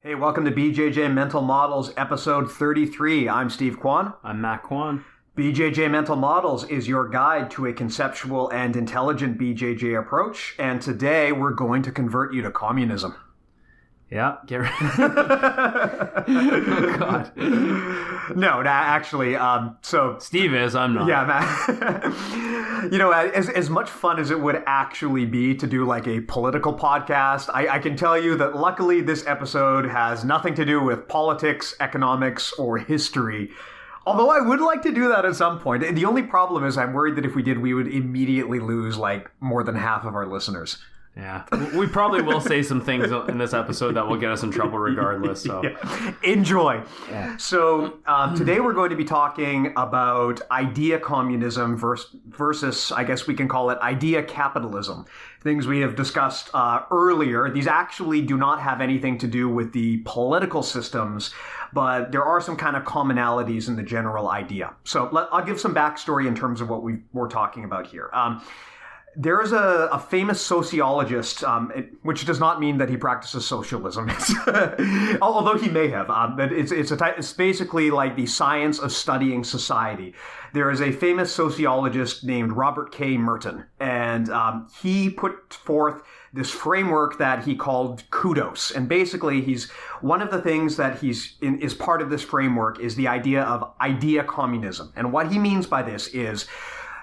Hey, welcome to BJJ Mental Models, episode 33. I'm Steve Kwan. I'm Matt Kwan. BJJ Mental Models is your guide to a conceptual and intelligent BJJ approach, and today we're going to convert you to communism. Yeah, get ready. Oh, God. No, actually, so... Steve is, I'm not. Yeah, Matt. You know, as much fun as it would actually be to do like a political podcast, I can tell you that luckily this episode has nothing to do with politics, economics, or history. Although I would like to do that at some point. The only problem is I'm worried that if we did, we would immediately lose like more than half of our listeners. Yeah, we probably will say some things in this episode that will get us in trouble regardless. So Enjoy. Yeah. So today we're going to be talking about idea communism versus, I guess we can call it idea capitalism. Things we have discussed earlier. These actually do not have anything to do with the political systems, but there are some kind of commonalities in the general idea. So I'll give some backstory in terms of what we're talking about here. There is a famous sociologist, which does not mean that he practices socialism, although he may have. But it's basically like the science of studying society. There is a famous sociologist named Robert K. Merton, and he put forth this framework that he called kudos. And basically, one of the things that is part of this framework is the idea of idea communism. And what he means by this is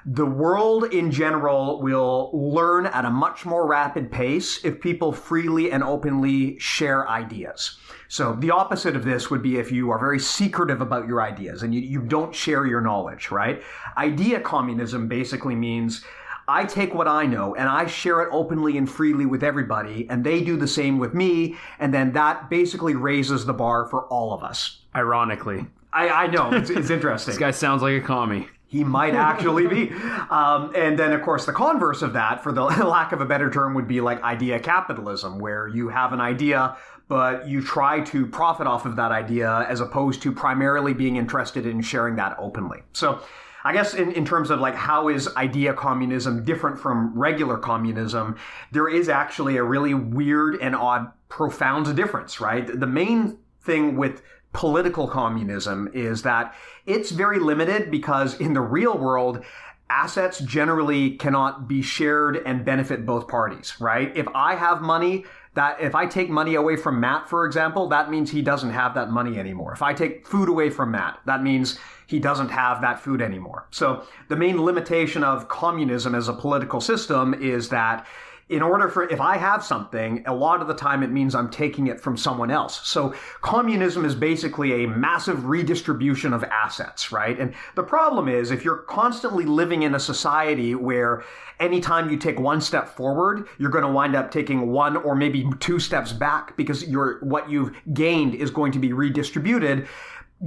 the world in general will learn at a much more rapid pace if people freely and openly share ideas. So the opposite of this would be if you are very secretive about your ideas and you don't share your knowledge, right? Idea communism basically means I take what I know and I share it openly and freely with everybody, and they do the same with me, and then that basically raises the bar for all of us. Ironically. I know, it's interesting. This guy sounds like a commie. He might actually be. And then, of course, the converse of that, for the lack of a better term, would be like idea capitalism, where you have an idea, but you try to profit off of that idea as opposed to primarily being interested in sharing that openly. So I guess in terms of like how is idea communism different from regular communism, there is actually a really weird and odd, profound difference, right? The main thing with political communism is that it's very limited because in the real world, assets generally cannot be shared and benefit both parties, right? If I have money, if I take money away from Matt, for example, that means he doesn't have that money anymore. If I take food away from Matt, that means he doesn't have that food anymore. So the main limitation of communism as a political system is that if I have something, a lot of the time it means I'm taking it from someone else. So communism is basically a massive redistribution of assets, right? And the problem is if you're constantly living in a society where anytime you take one step forward, you're going to wind up taking one or maybe two steps back because what you've gained is going to be redistributed,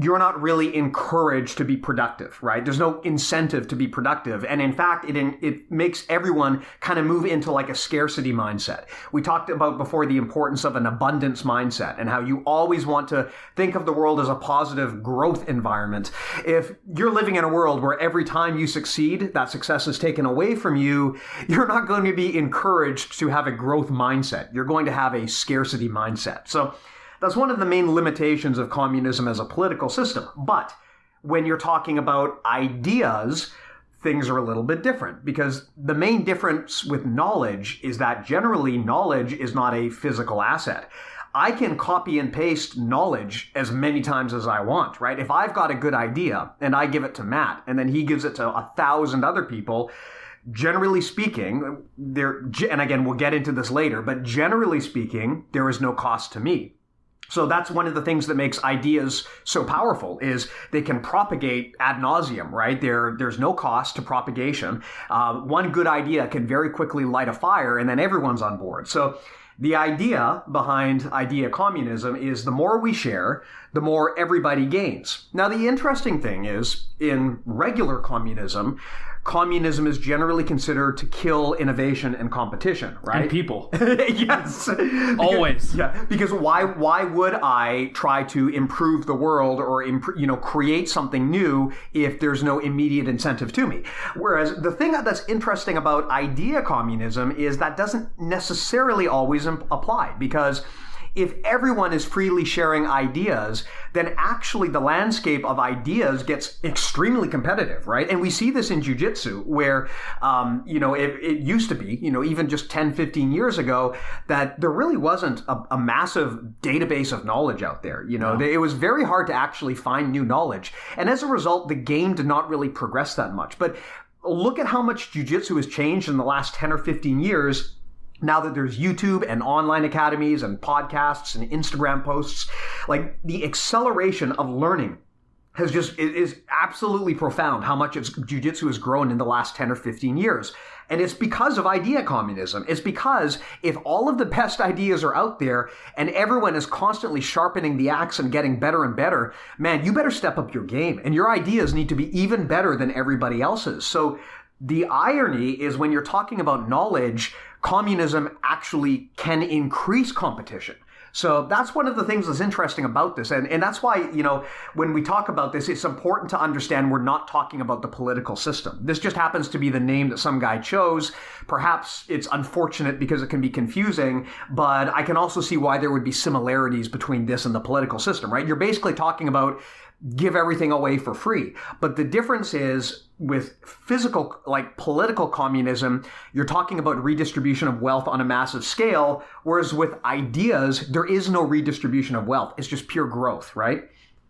you're not really encouraged to be productive, right? There's no incentive to be productive. And in fact, it makes everyone kind of move into like a scarcity mindset. We talked about before the importance of an abundance mindset and how you always want to think of the world as a positive growth environment. If you're living in a world where every time you succeed, that success is taken away from you, you're not going to be encouraged to have a growth mindset. You're going to have a scarcity mindset. So that's one of the main limitations of communism as a political system. But when you're talking about ideas, things are a little bit different because the main difference with knowledge is that generally knowledge is not a physical asset. I can copy and paste knowledge as many times as I want, right? If I've got a good idea and I give it to Matt and then he gives it to 1,000 other people, generally speaking, and again, we'll get into this later, but generally speaking, there is no cost to me. So that's one of the things that makes ideas so powerful is they can propagate ad nauseum, right? There's no cost to propagation. One good idea can very quickly light a fire and then everyone's on board. So the idea behind idea communism is the more we share, the more everybody gains. Now, the interesting thing is in regular communism is generally considered to kill innovation and competition, right? And people. Yes. Always. Because why would I try to improve the world or create something new if there's no immediate incentive to me? Whereas the thing that's interesting about idea communism is that doesn't necessarily always apply because if everyone is freely sharing ideas, then actually the landscape of ideas gets extremely competitive, right? And we see this in jiu-jitsu where, it used to be, even just 10, 15 years ago, that there really wasn't a massive database of knowledge out there. It was very hard to actually find new knowledge. And as a result, the game did not really progress that much. But look at how much jiu-jitsu has changed in the last 10 or 15 years. Now that there's YouTube and online academies and podcasts and Instagram posts, like the acceleration of learning is absolutely profound how much jiu-jitsu has grown in the last 10 or 15 years. And it's because of idea communism. It's because if all of the best ideas are out there and everyone is constantly sharpening the axe and getting better and better, man, you better step up your game. And your ideas need to be even better than everybody else's. So the irony is when you're talking about knowledge, communism actually can increase competition. So that's one of the things that's interesting about this. And that's why, when we talk about this, it's important to understand we're not talking about the political system. This just happens to be the name that some guy chose. Perhaps it's unfortunate because it can be confusing, but I can also see why there would be similarities between this and the political system, right? You're basically talking about give everything away for free. But the difference is with physical, like political communism, you're talking about redistribution of wealth on a massive scale, whereas with ideas, there is no redistribution of wealth. It's just pure growth, right?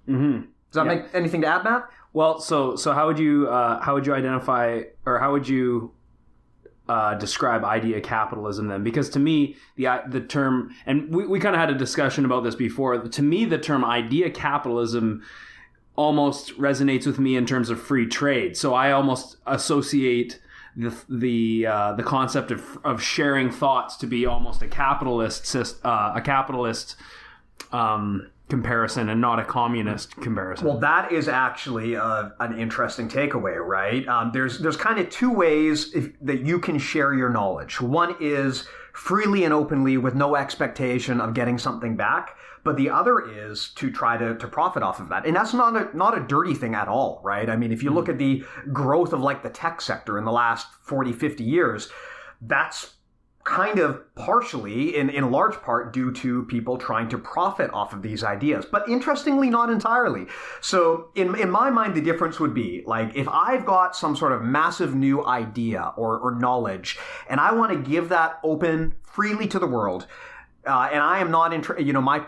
Mm-hmm. Does that make anything to add, Matt? Well, so how would you identify, or how would you describe idea capitalism then? Because to me, the term, and we kind of had a discussion about this before, to me, the term idea capitalism almost resonates with me in terms of free trade. So I almost associate the concept of sharing thoughts to be almost a capitalist comparison and not a communist comparison. Well, that is actually an interesting takeaway, right? There's kind of two ways that you can share your knowledge. One is freely and openly with no expectation of getting something back. But the other is to try to profit off of that. And that's not a dirty thing at all, right? I mean, if you look at the growth of like the tech sector in the last 40, 50 years, that's kind of partially, in large part, due to people trying to profit off of these ideas. But interestingly, not entirely. So in my mind, the difference would be, like, if I've got some sort of massive new idea or knowledge, and I want to give that open freely to the world, and I am not,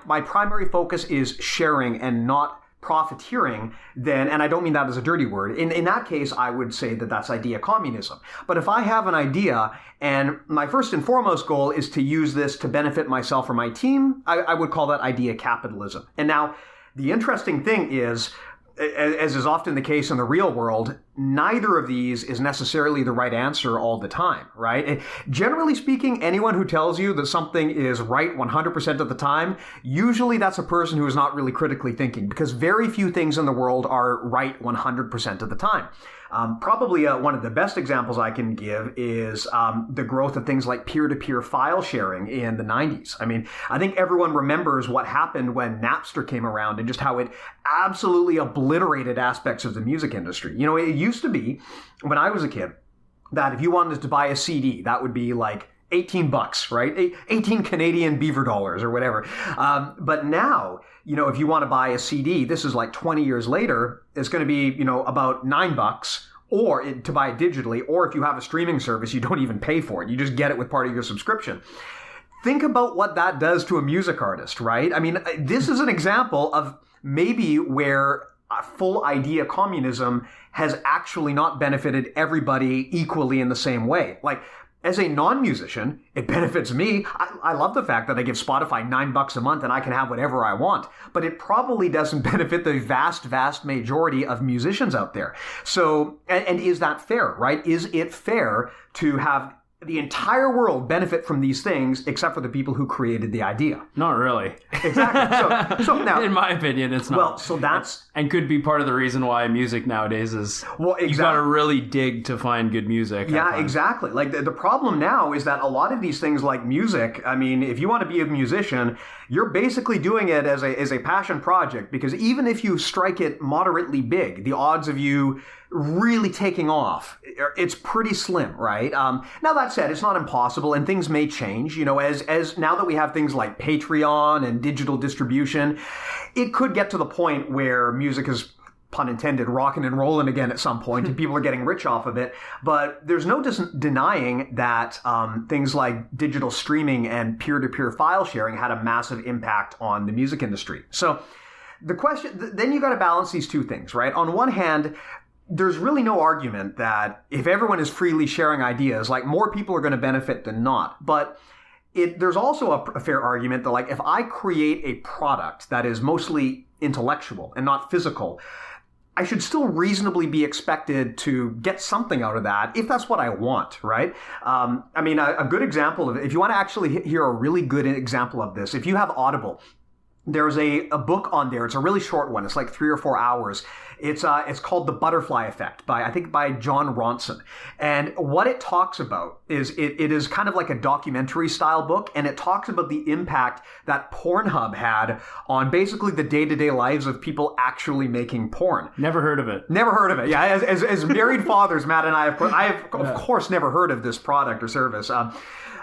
my primary focus is sharing and not profiteering, then, and I don't mean that as a dirty word, in that case, I would say that that's idea communism. But if I have an idea and my first and foremost goal is to use this to benefit myself or my team, I would call that idea capitalism. And now, the interesting thing is, as is often the case in the real world, neither of these is necessarily the right answer all the time, right? And generally speaking, anyone who tells you that something is right 100% of the time, usually that's a person who is not really critically thinking, because very few things in the world are right 100% of the time. Probably one of the best examples I can give is the growth of things like peer-to-peer file sharing in the 90s. I mean, I think everyone remembers what happened when Napster came around and just how it absolutely obliterated aspects of the music industry. It used to be, when I was a kid, that if you wanted to buy a CD, that would be like $18, right? 18 Canadian beaver dollars or whatever. But now, if you want to buy a CD, this is like 20 years later, it's going to be, about $9 or to buy it digitally. Or if you have a streaming service, you don't even pay for it. You just get it with part of your subscription. Think about what that does to a music artist, right? I mean, this is an example of maybe where full idea communism has actually not benefited everybody equally in the same way. Like, as a non-musician, it benefits me. I love the fact that I give Spotify $9 a month and I can have whatever I want. But it probably doesn't benefit the vast, vast majority of musicians out there. So, and is that fair, right? Is it fair to have the entire world benefit from these things except for the people who created the idea? Not really. Exactly. So now, in my opinion, it's not. Well, so that's... And could be part of the reason why music nowadays is... Well, exactly. You've got to really dig to find good music. Yeah, exactly. Like, the problem now is that a lot of these things like music, I mean, if you want to be a musician, you're basically doing it as a passion project, because even if you strike it moderately big, the odds of you really taking off, it's pretty slim, right? Now that said, it's not impossible, and things may change. As now that we have things like Patreon and digital distribution, it could get to the point where music is, pun intended, rocking and rolling again at some point, and people are getting rich off of it. But there's no denying that things like digital streaming and peer-to-peer file sharing had a massive impact on the music industry. So the question, then you got to balance these two things, right? On one hand, there's really no argument that if everyone is freely sharing ideas, like, more people are going to benefit than not. But there's also a fair argument that, like, if I create a product that is mostly intellectual and not physical, I should still reasonably be expected to get something out of that if that's what I want, right? A good example of it, if you want to actually hear a really good example of this, if you have Audible, there's a book on there. It's a really short one. It's like 3 or 4 hours. It's called The Butterfly Effect by John Ronson. And what it talks about is it is kind of like a documentary style book, and it talks about the impact that Pornhub had on basically the day-to-day lives of people actually making porn. Never heard of it. Never heard of it. Yeah, as married fathers, Matt and I have of course never heard of this product or service.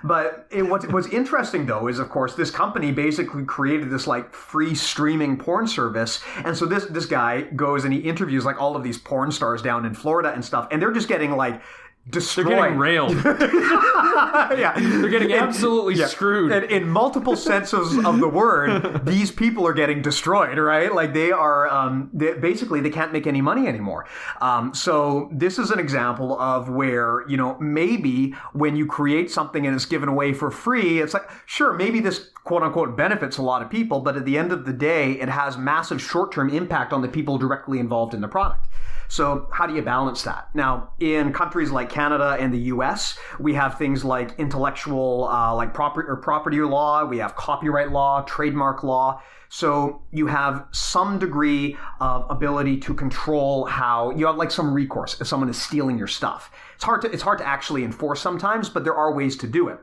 But what's interesting, though, is, of course, this company basically created this, like, free streaming porn service. And so this guy goes and he interviews, like, all of these porn stars down in Florida and stuff. And they're just getting, like, destroyed. They're getting railed. Yeah. They're getting absolutely screwed. And in multiple senses of the word, these people are getting destroyed, right? Like, they are, basically, they can't make any money anymore. So this is an example of where, maybe when you create something and it's given away for free, it's like, sure, maybe this quote unquote benefits a lot of people, but at the end of the day, it has massive short-term impact on the people directly involved in the product. So how do you balance that? Now, in countries like Canada and the US, we have things like intellectual, like property law, we have copyright law, trademark law. So you have some degree of ability to control how you have, like, some recourse if someone is stealing your stuff. It's hard to actually enforce sometimes, but there are ways to do it.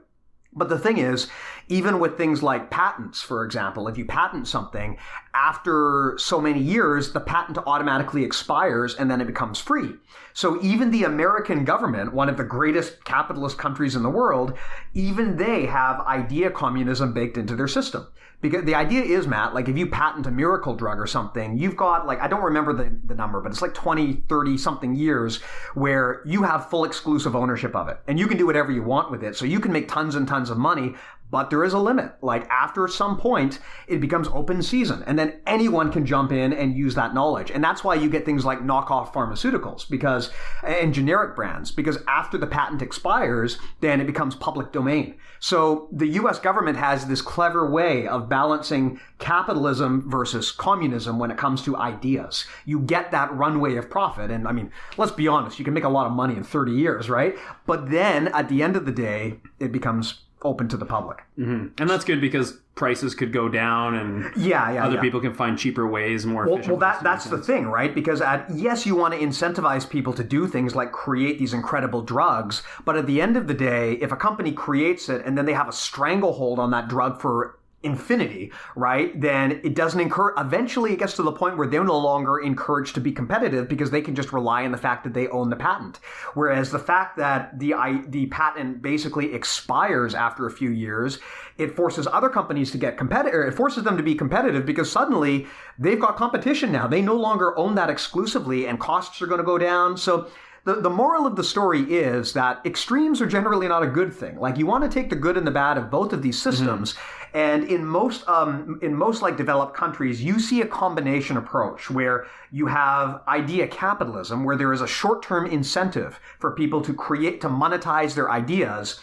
But the thing is, even with things like patents, for example, if you patent something, after so many years, the patent automatically expires and then it becomes free. So even the American government, one of the greatest capitalist countries in the world, even they have idea communism baked into their system. Because the idea is, Matt, like, if you patent a miracle drug or something, you've got, like, I don't remember the number, but it's like 20, 30 something years where you have full exclusive ownership of it. And you can do whatever you want with it. So you can make tons and tons of money, but there is a limit. Like, after some point, it becomes open season, and then anyone can jump in and use that knowledge. And that's why you get things like knockoff pharmaceuticals and generic brands, because after the patent expires, then it becomes public domain. So the US government has this clever way of balancing capitalism versus communism when it comes to ideas. You get that runway of profit. And I mean, let's be honest, you can make a lot of money in 30 years, right? But then at the end of the day, it becomes open to the public. Mm-hmm. And that's good because prices could go down and other people can find cheaper ways, more efficient. Well, that's the thing, right? Because yes, you want to incentivize people to do things like create these incredible drugs, but at the end of the day, if a company creates it and then they have a stranglehold on that drug for infinity, right? Then it doesn't eventually it gets to the point where they're no longer encouraged to be competitive because they can just rely on the fact that they own the patent. Whereas the fact that the patent basically expires after a few years, it forces other companies to get competitive. It forces them to be competitive because suddenly they've got competition now. They no longer own that exclusively and costs are going to go down. So the moral of the story is that extremes are generally not a good thing. Like, you want to take the good and the bad of both of these systems. Mm-hmm. And in most like developed countries, you see a combination approach where you have idea capitalism, where there is a short-term incentive for people to monetize their ideas.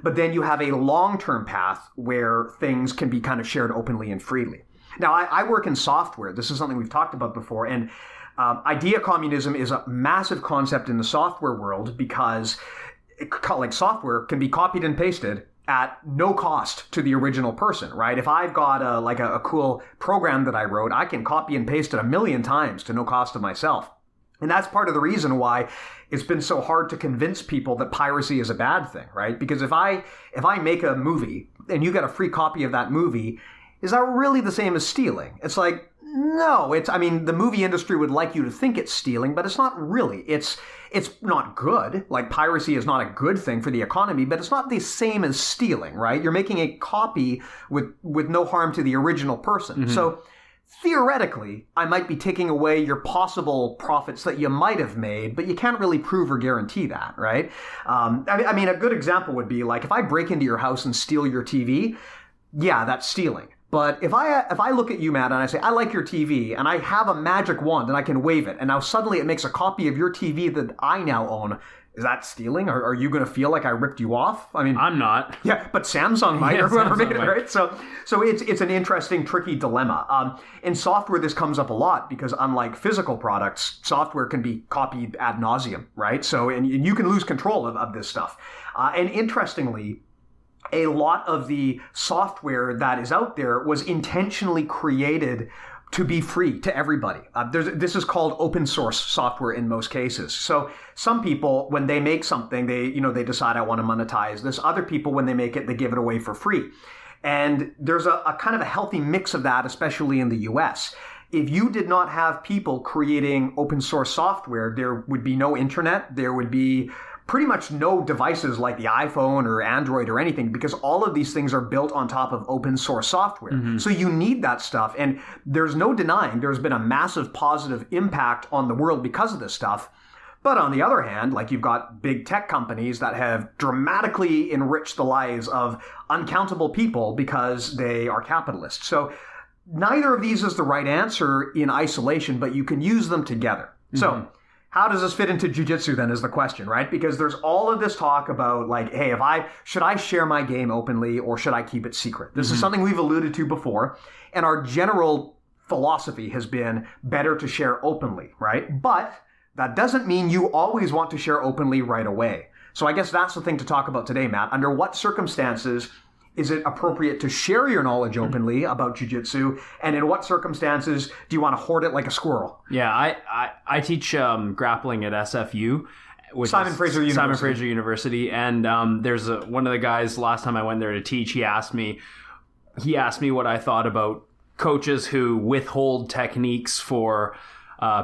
But then you have a long-term path where things can be kind of shared openly and freely. Now, I work in software. This is something we've talked about before. And idea communism is a massive concept in the software world because software can be copied and pasted at no cost to the original person, right? If I've got a cool program that I wrote, I can copy and paste it 1,000,000 times to no cost to myself. And that's part of the reason why it's been so hard to convince people that piracy is a bad thing, right? Because if I make a movie and you get a free copy of that movie, is that really the same as stealing? It's like, No, the movie industry would like you to think it's stealing, but it's not really. It's not good. Like, piracy is not a good thing for the economy, but it's not the same as stealing, right? You're making a copy with no harm to the original person. Mm-hmm. So theoretically, I might be taking away your possible profits that you might have made, but you can't really prove or guarantee that, right? A good example would be like if I break into your house and steal your TV, yeah, that's stealing. But if I look at you, Matt, and I say, I like your TV, and I have a magic wand, and I can wave it, and now suddenly it makes a copy of your TV that I now own, is that stealing? Or are you going to feel like I ripped you off? I'm not. Yeah, but Samsung might, or whoever made it, right? So it's an interesting, tricky dilemma. In software, this comes up a lot because unlike physical products, software can be copied ad nauseum, right? So, and you can lose control of this stuff. And interestingly, a lot of the software that is out there was intentionally created to be free to everybody. This is called open source software in most cases. So some people, when they make something, they decide, I want to monetize this. Other people, when they make it, they give it away for free. And there's a kind of a healthy mix of that, especially in the US. If you did not have people creating open source software, there would be no internet. There would be pretty much no devices like the iPhone or Android or anything, because all of these things are built on top of open source software. Mm-hmm. So you need that stuff. And there's no denying there's been a massive positive impact on the world because of this stuff. But on the other hand, like, you've got big tech companies that have dramatically enriched the lives of uncountable people because they are capitalists. So neither of these is the right answer in isolation, but you can use them together. Mm-hmm. So how does this fit into jiu-jitsu then is the question, right? Because there's all of this talk about, like, hey, should I share my game openly or should I keep it secret? This is something we've alluded to before. And our general philosophy has been better to share openly, right? But that doesn't mean you always want to share openly right away. So I guess that's the thing to talk about today, Matt. Under what circumstances is it appropriate to share your knowledge openly about jiu-jitsu, and in what circumstances do you want to hoard it like a squirrel? Yeah, I teach grappling at SFU, which Simon Fraser University, and there's one of the guys last time I went there to teach. He asked me what I thought about coaches who withhold techniques for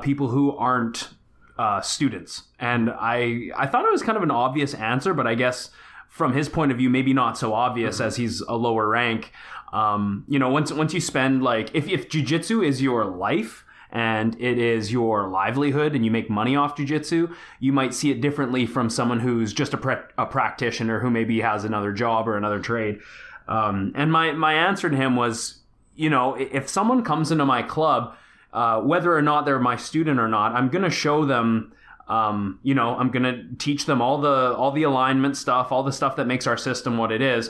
people who aren't students, and I thought it was kind of an obvious answer, but I guess from his point of view, maybe not so obvious as he's a lower rank. Once you spend, like, if jiu-jitsu is your life and it is your livelihood and you make money off jiu-jitsu, you might see it differently from someone who's just a practitioner who maybe has another job or another trade. And my answer to him was, if someone comes into my club, whether or not they're my student or not, I'm going to show them, I'm going to teach them all the alignment stuff, all the stuff that makes our system what it is.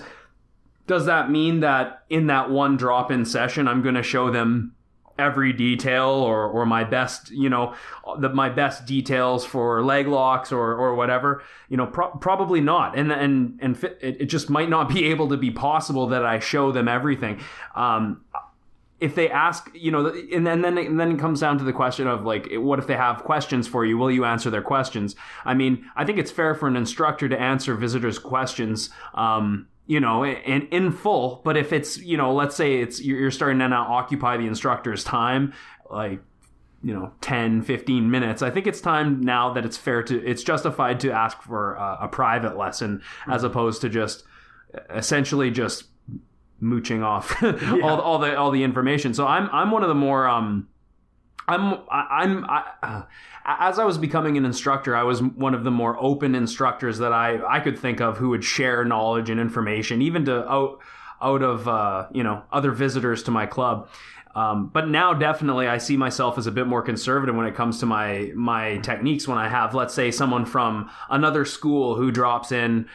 Does that mean that in that one drop-in session, I'm going to show them every detail or my best, my best details for leg locks or whatever? Probably not. And it just might not be able to be possible that I show them everything. If they ask, and then it comes down to the question of, like, what if they have questions for you? Will you answer their questions? I think it's fair for an instructor to answer visitors' questions, in full. But if it's, let's say you're starting to now occupy the instructor's time, like, 10, 15 minutes, I think it's time now that it's justified to ask for a private lesson as opposed to just essentially just mooching off all the information. So I'm one of the more as I was becoming an instructor, I was one of the more open instructors that I could think of who would share knowledge and information, even to out of other visitors to my club. But now definitely I see myself as a bit more conservative when it comes to my techniques. When I have, let's say, someone from another school who drops in,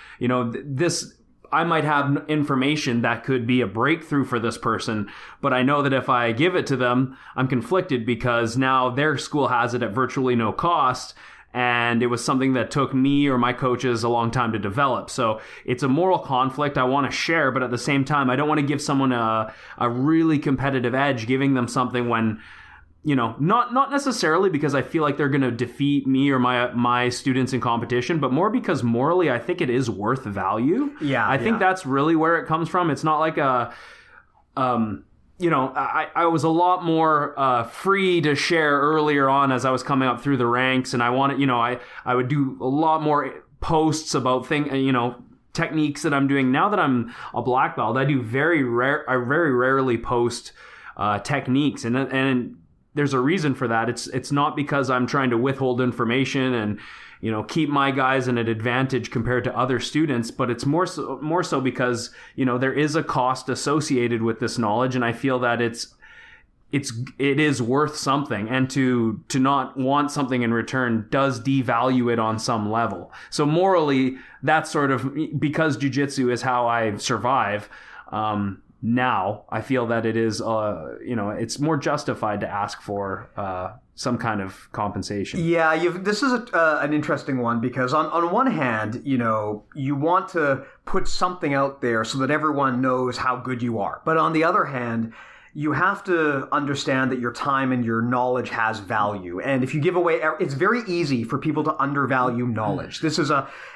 I might have information that could be a breakthrough for this person, but I know that if I give it to them, I'm conflicted because now their school has it at virtually no cost, and it was something that took me or my coaches a long time to develop. So it's a moral conflict I want to share, but at the same time, I don't want to give someone a really competitive edge, giving them something when, not necessarily because I feel like they're going to defeat me or my students in competition, but more because morally I think it is worth value. Yeah, I think that's really where it comes from. It's not like I was a lot more free to share earlier on as I was coming up through the ranks, and I wanted, I would do a lot more posts about techniques that I'm doing. Now that I'm a black belt, I very rarely post techniques, and there's a reason for that. It's not because I'm trying to withhold information and keep my guys in an advantage compared to other students, but it's more so because there is a cost associated with this knowledge, and I feel that it is worth something, and to not want something in return does devalue it on some level. So morally, that's sort of because jiu-jitsu is how I survive. Now I feel that it is, it's more justified to ask for some kind of compensation. Yeah, this is an interesting one, because on one hand, you want to put something out there so that everyone knows how good you are. But on the other hand, you have to understand that your time and your knowledge has value. And if you give away, it's very easy for people to undervalue knowledge. This is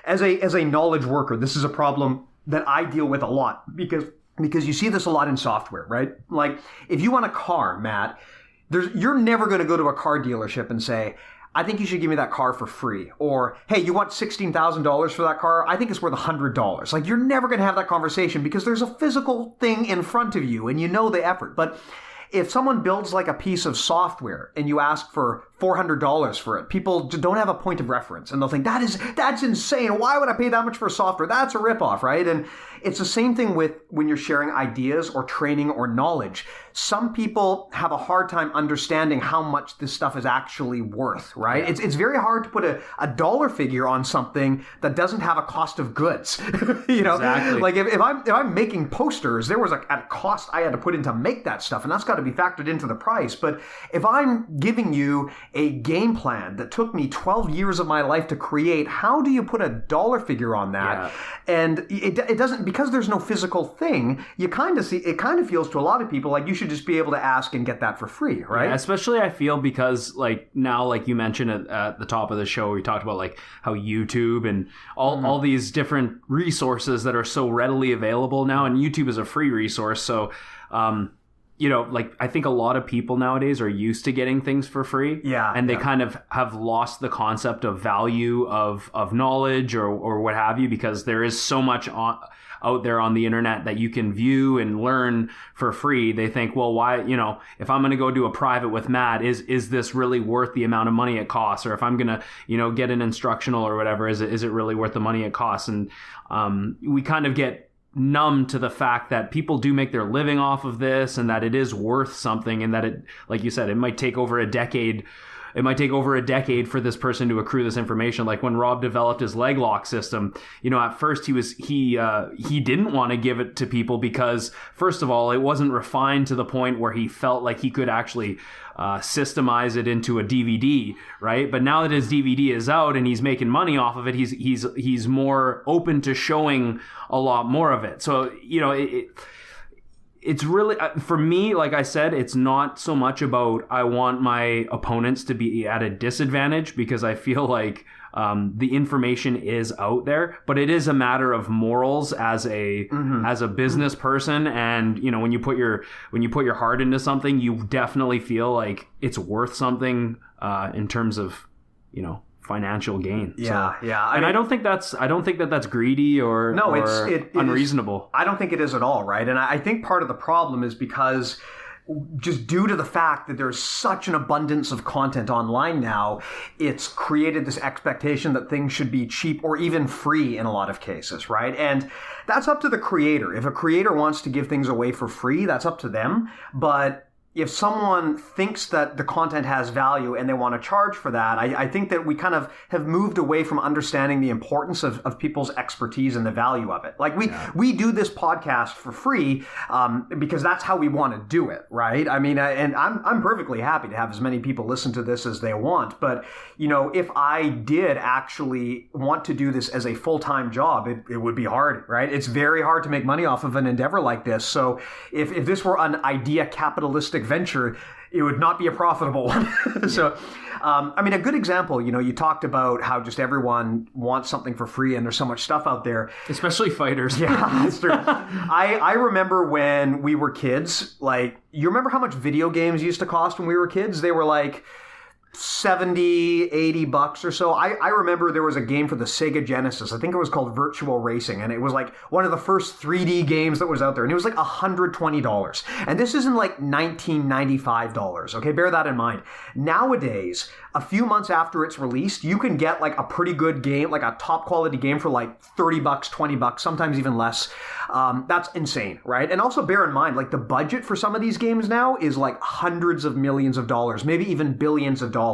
as a knowledge worker, this is a problem that I deal with a lot, because you see this a lot in software, right? Like, if you want a car, Matt, you're never going to go to a car dealership and say, I think you should give me that car for free. Or, hey, you want $16,000 for that car? I think it's worth $100. Like, you're never going to have that conversation because there's a physical thing in front of you and you know the effort. But if someone builds like a piece of software and you ask for $400 for it, people don't have a point of reference, and they'll think that's insane. Why would I pay that much for software? That's a ripoff, right? And it's the same thing with when you're sharing ideas or training or knowledge. Some people have a hard time understanding how much this stuff is actually worth, right? Yeah. It's very hard to put a dollar figure on something that doesn't have a cost of goods. Exactly. Like if I'm making posters, there was a cost I had to put in to make that stuff, and that's got to be factored into the price. But if I'm giving you a game plan that took me 12 years of my life to create, how do you put a dollar figure on that? Yeah. And it doesn't, because there's no physical thing, you kind of see, it kind of feels to a lot of people like you should just be able to ask and get that for free, right? Yeah, especially I feel because now, like you mentioned at the top of the show, we talked about like how YouTube and all these different resources that are so readily available now, and YouTube is a free resource. So, I think a lot of people nowadays are used to getting things for free. Yeah. And they kind of have lost the concept of value of knowledge or what have you, because there is so much out there on the internet that you can view and learn for free. They think, well, why, if I'm going to go do a private with Matt, is this really worth the amount of money it costs? Or if I'm going to, get an instructional or whatever, is it really worth the money it costs? And we kind of get numb to the fact that people do make their living off of this, and that it is worth something, and that it, like you said, it might take over a decade. It might take over a decade for this person to accrue this information. Like when Rob developed his leg lock system, at first he didn't want to give it to people because, first of all, it wasn't refined to the point where he felt like he could actually systemize it into a DVD, right? But now that his DVD is out and he's making money off of it, he's more open to showing a lot more of it. So it's really, for me, like I said, it's not so much about I want my opponents to be at a disadvantage, because I feel like the information is out there, but it is a matter of morals as a business person. And when you put your heart into something, you definitely feel like it's worth something in terms of financial gain. Yeah, so, yeah. I don't think that's greedy or unreasonable. I don't think it is at all, right? And I think part of the problem is because just due to the fact that there's such an abundance of content online now, it's created this expectation that things should be cheap or even free in a lot of cases, right? And that's up to the creator. If a creator wants to give things away for free, that's up to them. But if someone thinks that the content has value and they want to charge for that, I think that we kind of have moved away from understanding the importance of people's expertise and the value of it. Like we do this podcast for free because that's how we want to do it, right? I mean, and I'm perfectly happy to have as many people listen to this as they want. But, if I did actually want to do this as a full-time job, it would be hard, right? It's very hard to make money off of an endeavor like this. So if this were an idea capitalistic venture, it would not be a profitable one. So, I mean, a good example, you talked about how just everyone wants something for free and there's so much stuff out there. Especially fighters. Yeah, that's true. I remember when we were kids, like, you remember how much video games used to cost when we were kids? They were like $70, $80 or so. I remember there was a game for the Sega Genesis. I think it was called Virtual Racing, and it was like one of the first 3D games that was out there, and it was like $120. And this isn't like $1995, okay? Bear that in mind. Nowadays, a few months after it's released, you can get like a pretty good game, like a top quality game for like $30, $20, sometimes even less. That's insane, right? And also bear in mind, like the budget for some of these games now is like hundreds of millions of dollars, maybe even billions of dollars.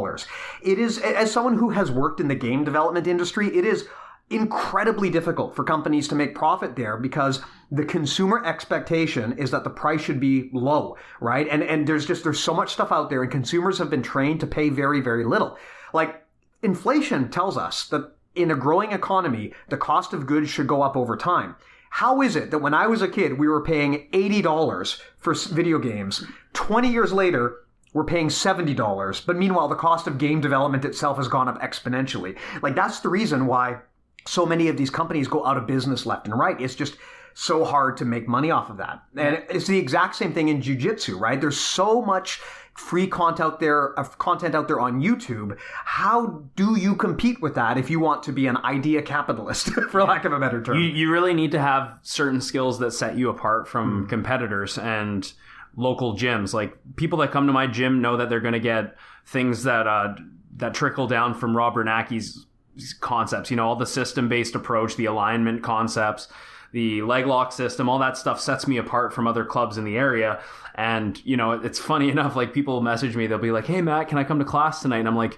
It is, as someone who has worked in the game development industry, it is incredibly difficult for companies to make profit there because the consumer expectation is that the price should be low, right? And there's so much stuff out there, and consumers have been trained to pay very, very little. Like, inflation tells us that in a growing economy, the cost of goods should go up over time. How is it that when I was a kid, we were paying $80 for video games? 20 years later, we're paying $70, but meanwhile, the cost of game development itself has gone up exponentially. Like, that's the reason why so many of these companies go out of business left and right. It's just so hard to make money off of that. And it's the exact same thing in jiu-jitsu, right? There's so much free content out there on YouTube. How do you compete with that if you want to be an idea capitalist, for lack of a better term? You really need to have certain skills that set you apart from competitors and local gyms. Like, people that come to my gym know that they're going to get things that trickle down from Rob Bernanke's concepts, all the system-based approach, the alignment concepts, the leg lock system, all that stuff sets me apart from other clubs in the area. And, it's funny enough, like, people message me, they'll be like, "Hey, Matt, can I come to class tonight?" And I'm like,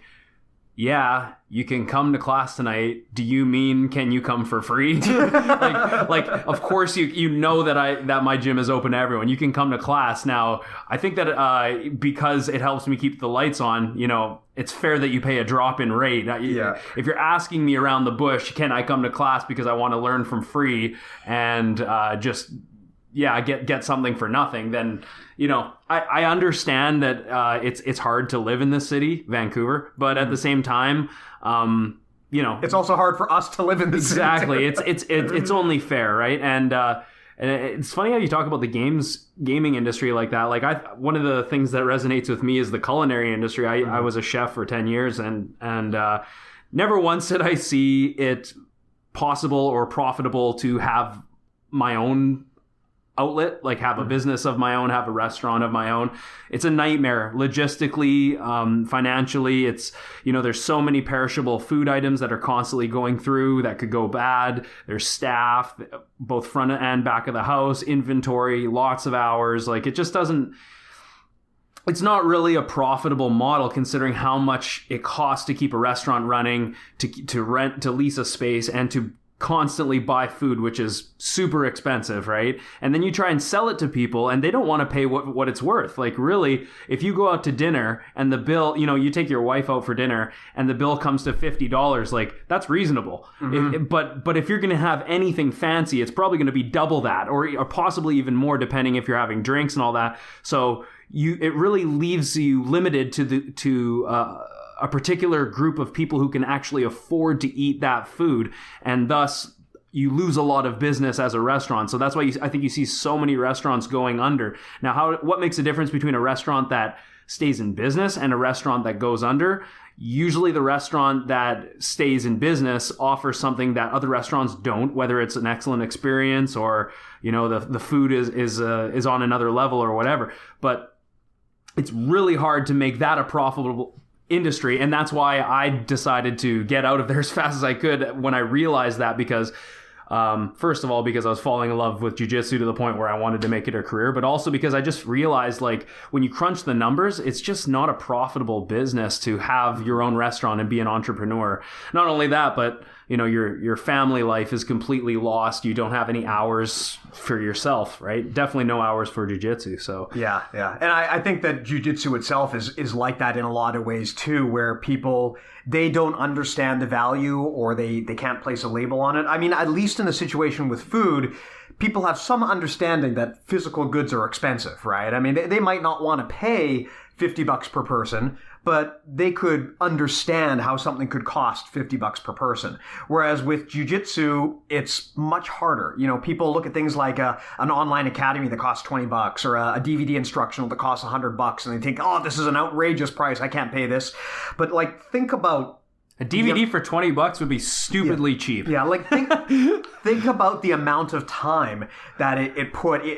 "Yeah, you can come to class tonight. Do you mean, can you come for free?" like, of course you know that my gym is open to everyone. You can come to class. Now, I think that because it helps me keep the lights on, it's fair that you pay a drop in rate. Yeah. If you're asking me around the bush, can I come to class because I want to learn from free and get something for nothing, then I understand that it's hard to live in this city, Vancouver, but at the same time, it's also hard for us to live in this exactly. It's only fair, right? And it's funny how you talk about the gaming industry like that. Like, one of the things that resonates with me is the culinary industry. I was a chef for 10 years, and never once did I see it possible or profitable to have my own outlet, like have a business of my own, have a restaurant of my own. It's a nightmare logistically, financially. It's, there's so many perishable food items that are constantly going through that could go bad. There's staff, both front and back of the house, inventory, lots of hours. Like, it just doesn't, it's not really a profitable model considering how much it costs to keep a restaurant running, to rent, to lease a space, and to constantly buy food, which is super expensive, right? And then you try and sell it to people and they don't want to pay what it's worth. Like, really, if you go out to dinner and the bill, you take your wife out for dinner and the bill comes to $50, like, that's reasonable. Mm-hmm. But if you're going to have anything fancy, it's probably going to be double that or possibly even more, depending if you're having drinks and all that. So it really leaves you limited to a particular group of people who can actually afford to eat that food, and thus you lose a lot of business as a restaurant. So that's why I think you see so many restaurants going under. Now, what makes a difference between a restaurant that stays in business and a restaurant that goes under? Usually the restaurant that stays in business offers something that other restaurants don't, whether it's an excellent experience or, the food is on another level or whatever. But it's really hard to make that a profitable industry, and that's why I decided to get out of there as fast as I could when I realized that, because first of all, because I was falling in love with jiu-jitsu to the point where I wanted to make it a career, but also because I just realized, like, when you crunch the numbers, it's just not a profitable business to have your own restaurant and be an entrepreneur. Not only that, but your family life is completely lost. You don't have any hours for yourself, right? Definitely no hours for jiu-jitsu. So yeah. And I think that jiu-jitsu itself is like that in a lot of ways too, where people, they don't understand the value or they can't place a label on it. I mean, at least in the situation with food, people have some understanding that physical goods are expensive, right? I mean, they might not want to pay $50 per person, but they could understand how something could cost $50 per person. Whereas with jiu-jitsu, it's much harder. People look at things like an online academy that costs $20 or a DVD instructional that costs $100, and they think, oh, this is an outrageous price. I can't pay this. But think about a DVD for $20 would be stupidly cheap. Yeah, think about the amount of time that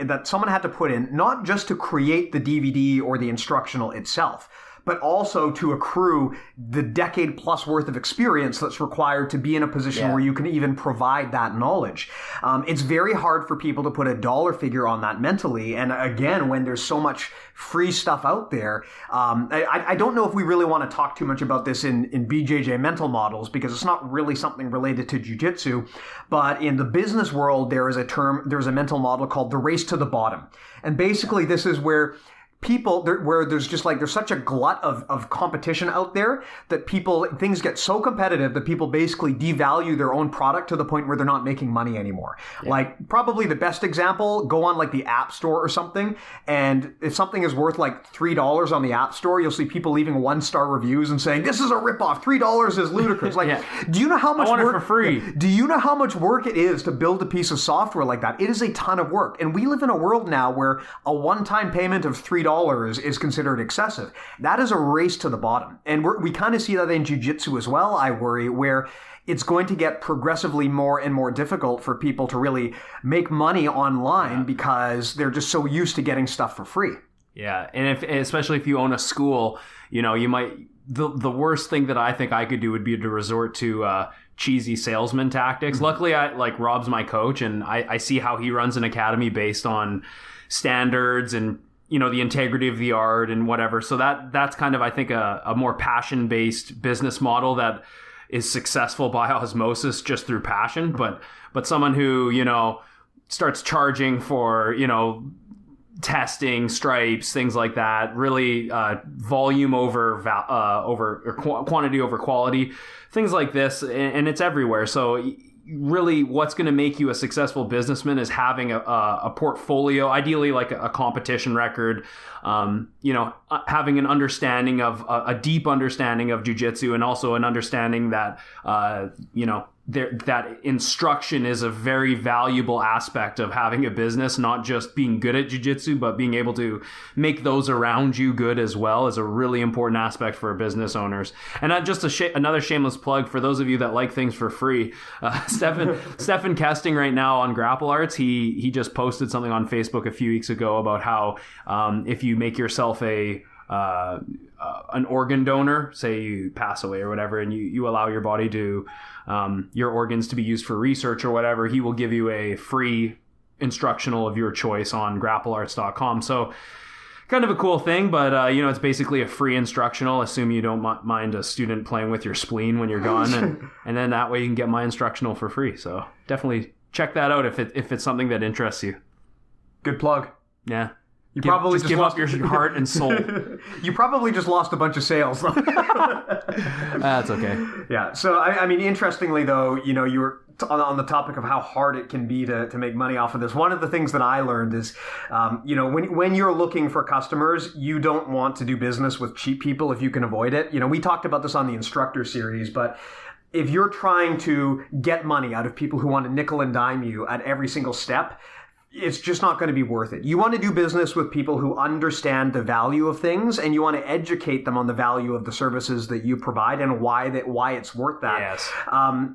that someone had to put in, not just to create the DVD or the instructional itself, but also to accrue the decade plus worth of experience that's required to be in a position where you can even provide that knowledge. It's very hard for people to put a dollar figure on that mentally. And again, when there's so much free stuff out there, I don't know if we really want to talk too much about this in BJJ mental models, because it's not really something related to jiu-jitsu. But in the business world, there's a mental model called the race to the bottom. And basically this is where there's such a glut of competition out there that things get so competitive that people basically devalue their own product to the point where they're not making money anymore. Yeah. Probably the best example, go on the App Store or something, and if something is worth $3 on the App Store, you'll see people leaving 1-star reviews and saying, this is a ripoff, $3 is ludicrous. Do you know how much I want work it for free? Do you know how much work it is to build a piece of software like that? It is a ton of work. And we live in a world now where a one-time payment of $3 is considered excessive. That is a race to the bottom. And we kind of see that in jiu-jitsu as well, I worry, where it's going to get progressively more and more difficult for people to really make money online because they're just so used to getting stuff for free. Yeah, and especially if you own a school, you might... The worst thing that I think I could do would be to resort to cheesy salesman tactics. Mm-hmm. Luckily, Rob's my coach, and I see how he runs an academy based on standards and the integrity of the art and whatever. So that's kind of, I think, a more passion-based business model that is successful by osmosis just through passion. But someone who, starts charging for, testing, stripes, things like that, really volume over quantity over quality, things like this, and it's everywhere. So really what's going to make you a successful businessman is having a portfolio, ideally a competition record, having an understanding of a deep understanding of jiu-jitsu, and also an understanding that that instruction is a very valuable aspect of having a business. Not just being good at jiu-jitsu, but being able to make those around you good as well is a really important aspect for business owners. And just another shameless plug for those of you that like things for free. Stefan Kesting right now on Grapple Arts, he just posted something on Facebook a few weeks ago about how if you make yourself an organ donor, say you pass away or whatever, and you allow your body to your organs to be used for research or whatever, he will give you a free instructional of your choice on grapplearts.com. So kind of a cool thing, but it's basically a free instructional. Assume you don't mind a student playing with your spleen when you're gone, and then that way you can get my instructional for free. So definitely check that out if it's something that interests you. Good plug. Yeah. You probably just give lost up your heart and soul. You probably just lost a bunch of sales. That's okay. Yeah. So, I mean, interestingly, though, you were on the topic of how hard it can be to make money off of this. One of the things that I learned is, when you're looking for customers, you don't want to do business with cheap people if you can avoid it. We talked about this on the instructor series, but if you're trying to get money out of people who want to nickel and dime you at every single step, it's just not going to be worth it. You want to do business with people who understand the value of things, and you want to educate them on the value of the services that you provide and why it's worth that. Yes.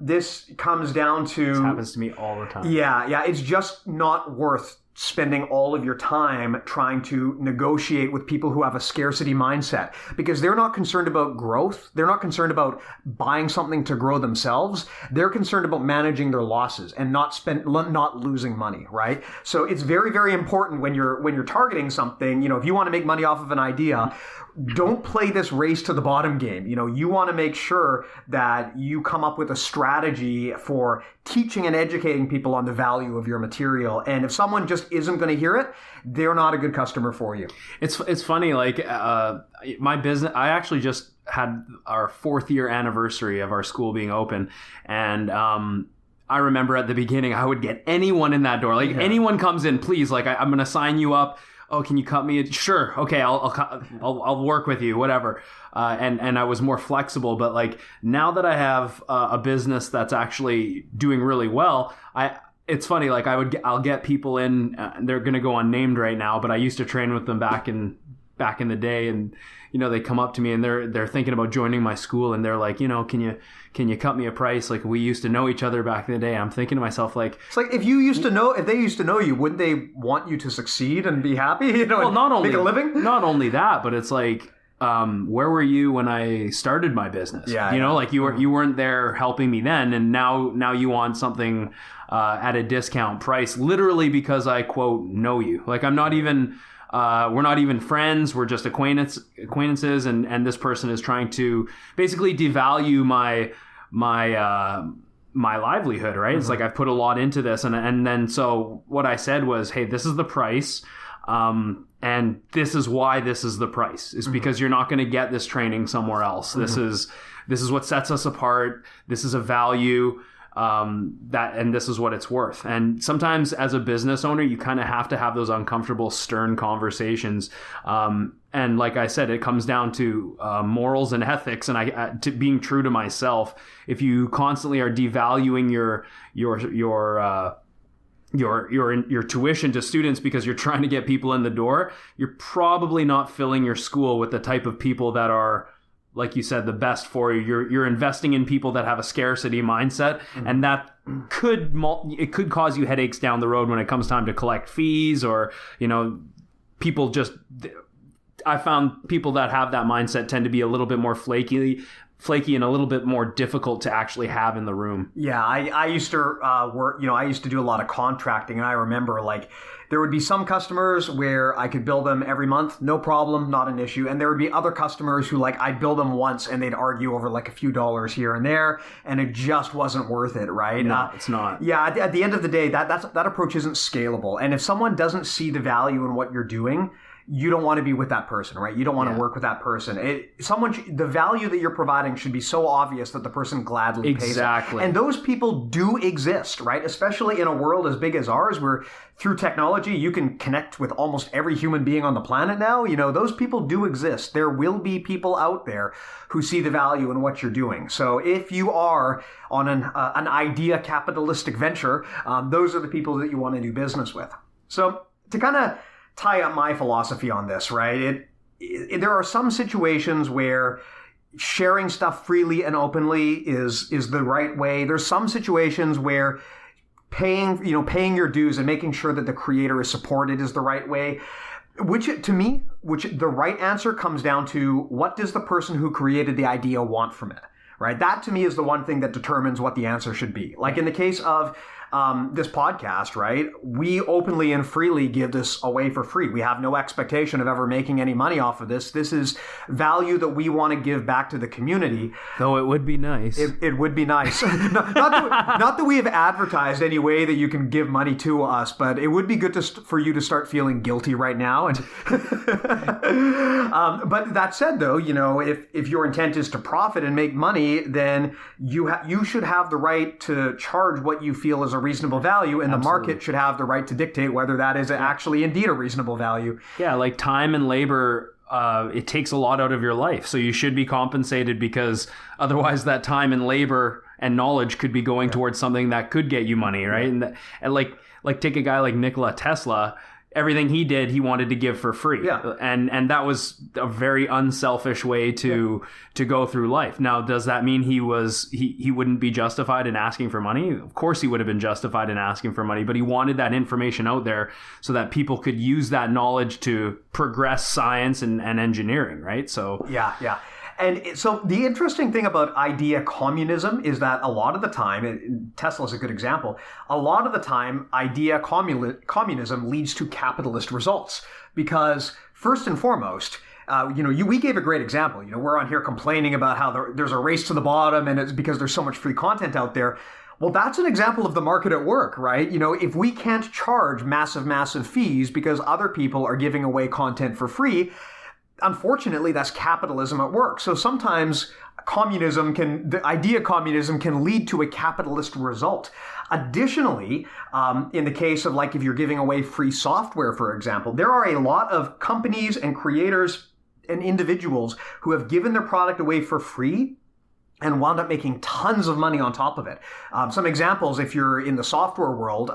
This comes down to... This happens to me all the time. Yeah. It's just not worth spending all of your time trying to negotiate with people who have a scarcity mindset, because they're not concerned about growth. They're not concerned about buying something to grow themselves. They're concerned about managing their losses and not losing money, right? So it's very, very important when you're targeting something, if you want to make money off of an idea, don't play this race to the bottom game. You want to make sure that you come up with a strategy for teaching and educating people on the value of your material. And if someone just isn't going to hear it, they're not a good customer for you. It's funny, my business, I actually just had our 4th year anniversary of our school being open, and I remember at the beginning, I would get anyone in that door. Like anyone comes in, please, like I'm going to sign you up. Oh, can you cut me? Sure. Okay. I'll work with you, whatever. And I was more flexible, but like now that I have a business that's actually doing really well, it's funny. Like I'll get people in, they're going to go unnamed right now, but I used to train with them back in the day, and they come up to me and they're thinking about joining my school, and they're like, can you cut me a price? Like we used to know each other back in the day. I'm thinking to myself, like, it's like if they used to know you, wouldn't they want you to succeed and be happy? Well, not only make a living. Not only that, but it's like, where were you when I started my business? Like you weren't there helping me then, and now you want something at a discount price, literally because I quote know you. Like I'm not even. We're not even friends. We're just acquaintances, and this person is trying to basically devalue my livelihood. Right? It's like I've put a lot into this, and then so what I said was, hey, this is the price, and this is why this is the price. It's because you're not going to get this training somewhere else. This is what sets us apart. This is a value. And this is what it's worth. And sometimes as a business owner, you kind of have to have those uncomfortable, stern conversations. And like I said, it comes down to morals and ethics, and to being true to myself. If you constantly are devaluing your tuition to students because you're trying to get people in the door, you're probably not filling your school with the type of people that are, like you said, the best for you. You're investing in people that have a scarcity mindset, and that could cause you headaches down the road when it comes time to collect fees, or people just. I found people that have that mindset tend to be a little bit more flaky and a little bit more difficult to actually have in the room. Yeah, I used to work. I used to do a lot of contracting, and I remember like. There would be some customers where I could bill them every month, no problem, not an issue. And there would be other customers who like I'd bill them once and they'd argue over like a few dollars here and there, and it just wasn't worth it, right? No, it's not. Yeah, at the end of the day, that approach isn't scalable. And if someone doesn't see the value in what you're doing, you don't want to be with that person, right? You don't want to work with that person. The value that you're providing should be so obvious that the person gladly pays it. Exactly. And those people do exist, right? Especially in a world as big as ours, where through technology you can connect with almost every human being on the planet now. Those people do exist. There will be people out there who see the value in what you're doing. So if you are on an idea capitalistic venture, those are the people that you want to do business with. So to kind of tie up my philosophy on this, right? There are some situations where sharing stuff freely and openly is the right way. There's some situations where paying your dues and making sure that the creator is supported is the right way. Which the right answer comes down to, what does the person who created the idea want from it, right? That to me is the one thing that determines what the answer should be. Like in the case of this podcast, right? We openly and freely give this away for free. We have no expectation of ever making any money off of this. This is value that we want to give back to the community. Though it would be nice. It would be nice. not that we have advertised any way that you can give money to us, but it would be good for you to start feeling guilty right now. And but that said, though, if your intent is to profit and make money, then you should have the right to charge what you feel is a reasonable value, and the market should have the right to dictate whether that is actually indeed a reasonable value. Yeah, like time and labor, it takes a lot out of your life, so you should be compensated, because otherwise that time and labor and knowledge could be going towards something that could get you money, right? And like take a guy like Nikola Tesla. Everything he did, he wanted to give for free. Yeah. And that was a very unselfish way to go through life. Now, does that mean he wouldn't be justified in asking for money? Of course he would have been justified in asking for money, but he wanted that information out there so that people could use that knowledge to progress science and engineering, right? So yeah. And so the interesting thing about idea communism is that a lot of the time, Tesla's a good example, a lot of the time idea communism leads to capitalist results. Because first and foremost, we gave a great example. We're on here complaining about how there's a race to the bottom, and it's because there's so much free content out there. Well, that's an example of the market at work, right? If we can't charge massive fees because other people are giving away content for free, unfortunately, that's capitalism at work. So sometimes the idea communism can lead to a capitalist result. Additionally, in the case of like if you're giving away free software, for example, there are a lot of companies and creators and individuals who have given their product away for free and wound up making tons of money on top of it. Some examples, if you're in the software world,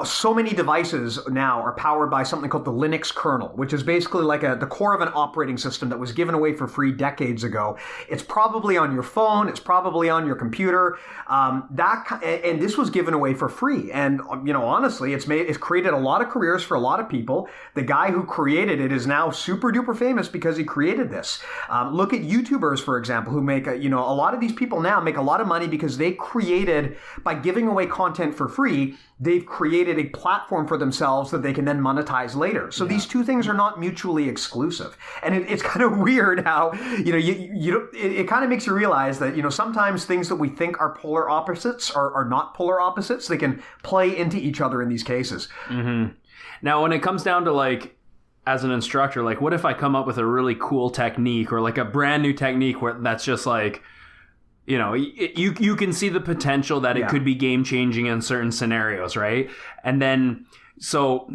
so many devices now are powered by something called the Linux kernel, which is basically like the core of an operating system that was given away for free decades ago. It's probably on your phone, it's probably on your computer, and this was given away for free. And honestly, it's created a lot of careers for a lot of people. The guy who created it is now super duper famous because he created this. Look at YouTubers, for example, who make a lot of these people now make a lot of money because they created, by giving away content for free, they've created a platform for themselves that they can then monetize later. So these two things are not mutually exclusive. And it's kind of weird how, it kind of makes you realize that, sometimes things that we think are polar opposites are not polar opposites. They can play into each other in these cases. Mm-hmm. Now, when it comes down to like, as an instructor, like what if I come up with a really cool technique or like a brand new technique where that's just like, you can see the potential that it could be game changing in certain scenarios, right? And then, so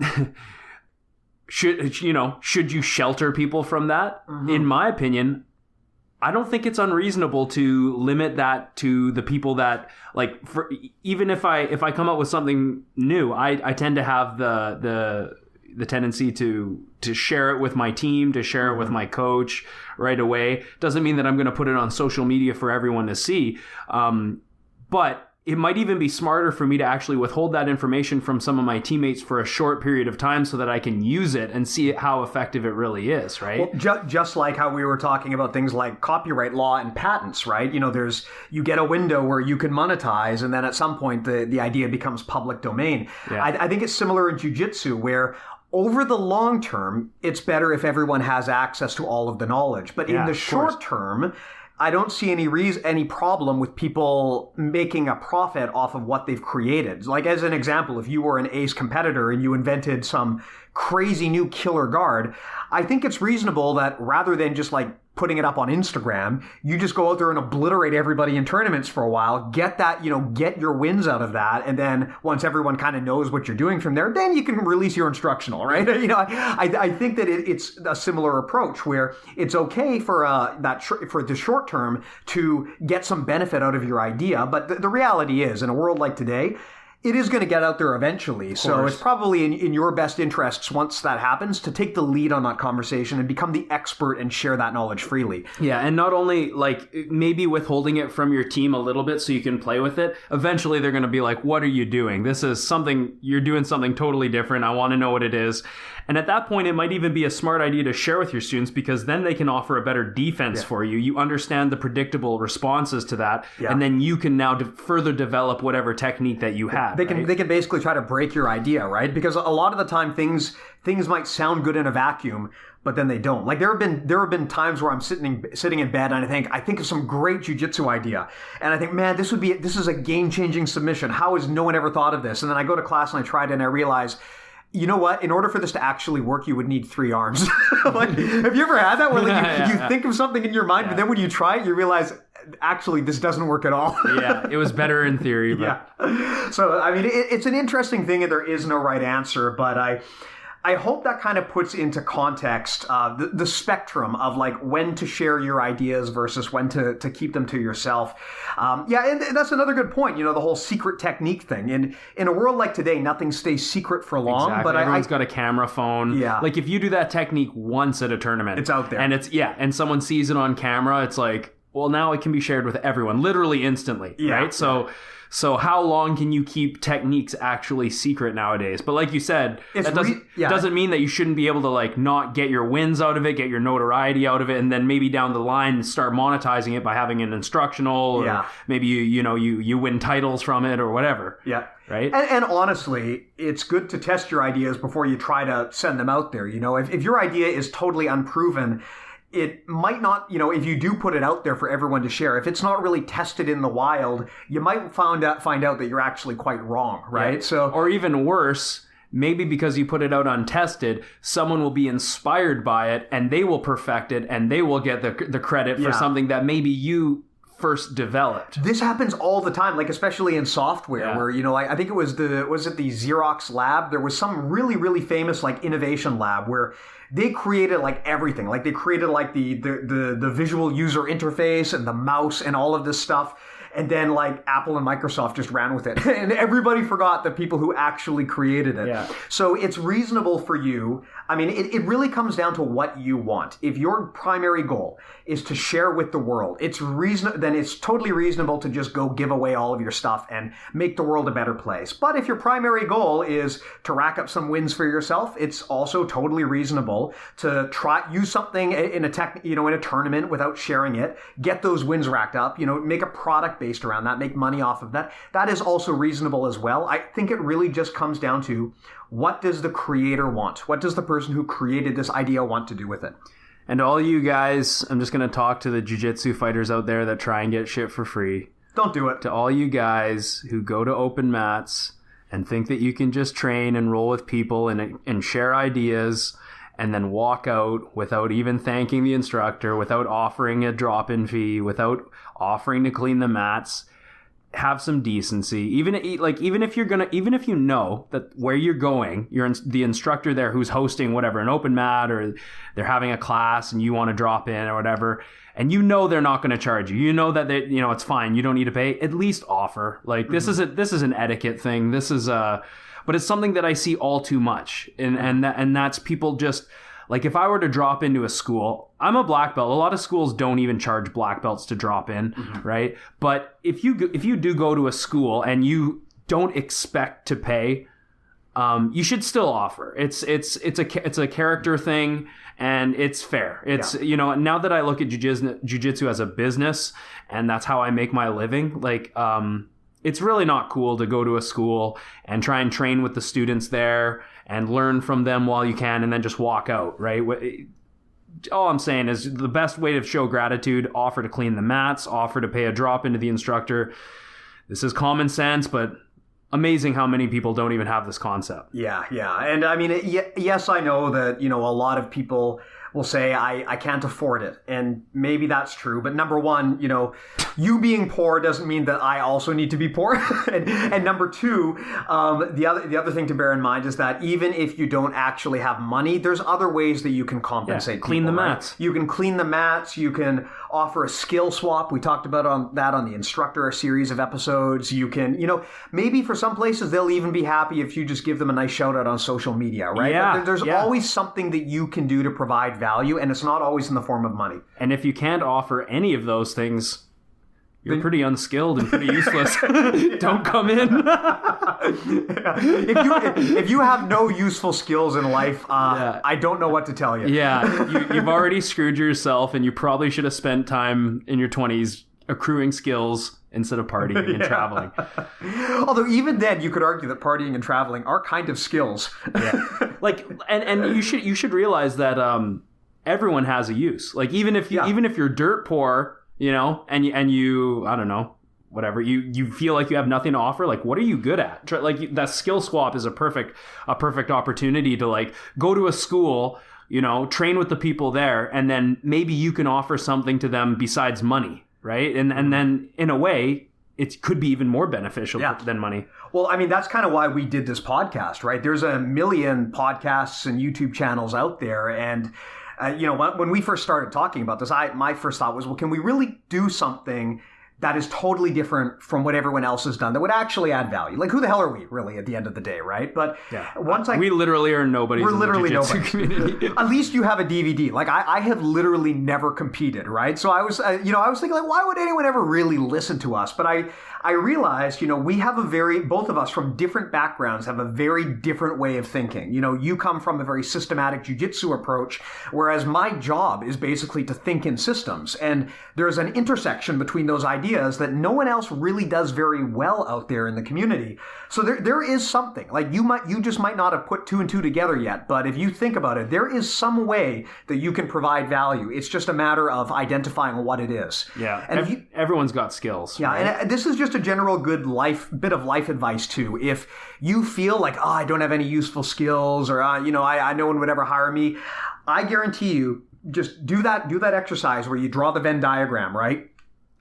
should you shelter people from that? Mm-hmm. In my opinion, I don't think it's unreasonable to limit that to the people that like, even if I come up with something new, I tend to have the tendency to share it with my team, to share it with my coach right away. Doesn't mean that I'm going to put it on social media for everyone to see. But it might even be smarter for me to actually withhold that information from some of my teammates for a short period of time so that I can use it and see how effective it really is, right? Well, just like how we were talking about things like copyright law and patents, right? You get a window where you can monetize, and then at some point the idea becomes public domain. Yeah. I think it's similar in jiu-jitsu, where over the long term, it's better if everyone has access to all of the knowledge. But in the short term, I don't see any problem with people making a profit off of what they've created. Like, as an example, if you were an ace competitor and you invented some crazy new killer guard, I think it's reasonable that rather than just like putting it up on Instagram, you just go out there and obliterate everybody in tournaments for a while, get your wins out of that, and then once everyone kind of knows what you're doing from there, then you can release your instructional, right? I think that it's a similar approach where it's okay for for the short term to get some benefit out of your idea, but the reality is, in a world like today, it is going to get out there eventually. So it's probably in your best interests, once that happens, to take the lead on that conversation and become the expert and share that knowledge freely. Yeah, and not only like maybe withholding it from your team a little bit so you can play with it. Eventually they're going to be like, what are you doing? This is you're doing something totally different. I want to know what it is. And at that point, it might even be a smart idea to share with your students, because then they can offer a better defense for you. You understand the predictable responses to that, and then you can now further develop whatever technique that you have. They can basically try to break your idea, right? Because a lot of the time things might sound good in a vacuum, but then they don't. Like there have been times where I'm sitting in bed and I think of some great jiu-jitsu idea, and I think, man, this is a game-changing submission. How has no one ever thought of this? And then I go to class and I try it and I realize, you know what? In order for this to actually work, you would need 3 arms. Like, have you ever had that where you think of something in your mind, but then when you try it, you realize, actually, this doesn't work at all. Yeah, it was better in theory. But... Yeah. So, I mean, it's an interesting thing, and there is no right answer, but I hope that kind of puts into context the spectrum of like when to share your ideas versus when to keep them to yourself. And that's another good point. The whole secret technique thing. In a world like today, nothing stays secret for long. Exactly. But everyone's got a camera phone. Yeah. Like if you do that technique once at a tournament, it's out there, and and someone sees it on camera, it's like, well, now it can be shared with everyone, literally instantly, right? So how long can you keep techniques actually secret nowadays? But like you said, doesn't mean that you shouldn't be able to like not get your wins out of it, get your notoriety out of it, and then maybe down the line start monetizing it by having an instructional, or maybe you win titles from it or whatever. Yeah. Right. And honestly, it's good to test your ideas before you try to send them out there. If your idea is totally unproven, it might not, if you do put it out there for everyone to share, if it's not really tested in the wild, you might find out that you're actually quite wrong, right? Yeah. Or even worse, maybe because you put it out untested, someone will be inspired by it and they will perfect it and they will get the credit for something that maybe you first developed. This happens all the time, like especially in software where, I think it was the Xerox lab? There was some really, really famous like innovation lab where they created like everything. Like they created like the visual user interface and the mouse and all of this stuff. And then like Apple and Microsoft just ran with it. And everybody forgot the people who actually created it. Yeah. So it's reasonable for you. I mean, it really comes down to what you want. If your primary goal is to share with the world, then it's totally reasonable to just go give away all of your stuff and make the world a better place. But if your primary goal is to rack up some wins for yourself, it's also totally reasonable to use something in a tournament without sharing it, get those wins racked up, make a product based around that, make money off of that. That is also reasonable as well. I think it really just comes down to, what does the creator want? What does the person who created this idea want to do with it? And all you guys, I'm just going to talk to the jiu-jitsu fighters out there that try and get shit for free. Don't do it. To all you guys who go to open mats and think that you can just train and roll with people and share ideas and then walk out without even thanking the instructor, without offering a drop-in fee, without offering to clean the mats, have some decency. Even if you know that where you're going, the instructor there who's hosting whatever, an open mat, or they're having a class and you want to drop in or whatever, and they're not going to charge you. That it's fine. You don't need to pay. At least offer. Like this is an etiquette thing. This is but it's something that I see all too much, and that's people just. Like if I were to drop into a school, I'm a black belt. A lot of schools don't even charge black belts to drop in, right? But if you do go to a school and you don't expect to pay, you should still offer. It's a character thing, and it's fair. It's now that I look at jiu-jitsu as a business, and that's how I make my living. Like it's really not cool to go to a school and try and train with the students there and learn from them while you can and then just walk out, right? All I'm saying is the best way to show gratitude, offer to clean the mats, offer to pay a drop into the instructor. This is common sense, but amazing how many people don't even have this concept. Yeah. And I mean, yes, I know that, a lot of people will say, I can't afford it. And maybe that's true. But number one, you being poor doesn't mean that I also need to be poor. and number two, the other thing to bear in mind is that even if you don't actually have money, there's other ways that you can compensate people. Clean the mats. Right? You can clean the mats. You can offer a skill swap. We talked about that on the instructor series of episodes. You can, maybe for some places, they'll even be happy if you just give them a nice shout out on social media, right? Yeah. But there's always something that you can do to provide value, and it's not always in the form of money. And if you can't offer any of those things, you're pretty unskilled and pretty useless. Don't come in. If you have no useful skills in life, I don't know what to tell you. Yeah, you've already screwed yourself, and you probably should have spent time in your 20s accruing skills instead of partying and traveling. Although even then, you could argue that partying and traveling are kind of skills. Yeah, like and you should realize that everyone has a use. Like even if you're dirt poor, and you I don't know, whatever, you feel like you have nothing to offer, like what are you good at? Like that skill swap is a perfect opportunity to like go to a school, train with the people there, and then maybe you can offer something to them besides money. Right. And then in a way, it could be even more beneficial than money. Well, I mean, that's kind of why we did this podcast, right? There's a million podcasts and YouTube channels out there. And, when we first started talking about this, my first thought was, well, can we really do something that is totally different from what everyone else has done that would actually add value? Like, who the hell are we, really, at the end of the day, right? But we literally are nobody. We're literally nobody. Community. At least you have a DVD. Like, I have literally never competed, right? So I was, I was thinking, like, why would anyone ever really listen to us? But I realized, we have both of us from different backgrounds have a very different way of thinking. You come from a very systematic jiu-jitsu approach, whereas my job is basically to think in systems. And there's an intersection between those ideas ideas that no one else really does very well out there in the community. So there is something. Like you just might not have put two and two together yet, but if you think about it, there is some way that you can provide value. It's just a matter of identifying what it is. Yeah, and everyone's got skills. Yeah, right? And this is just a general good bit of life advice too. If you feel like, I don't have any useful skills, or I no one would ever hire me, I guarantee you, just do that exercise where you draw the Venn diagram, right?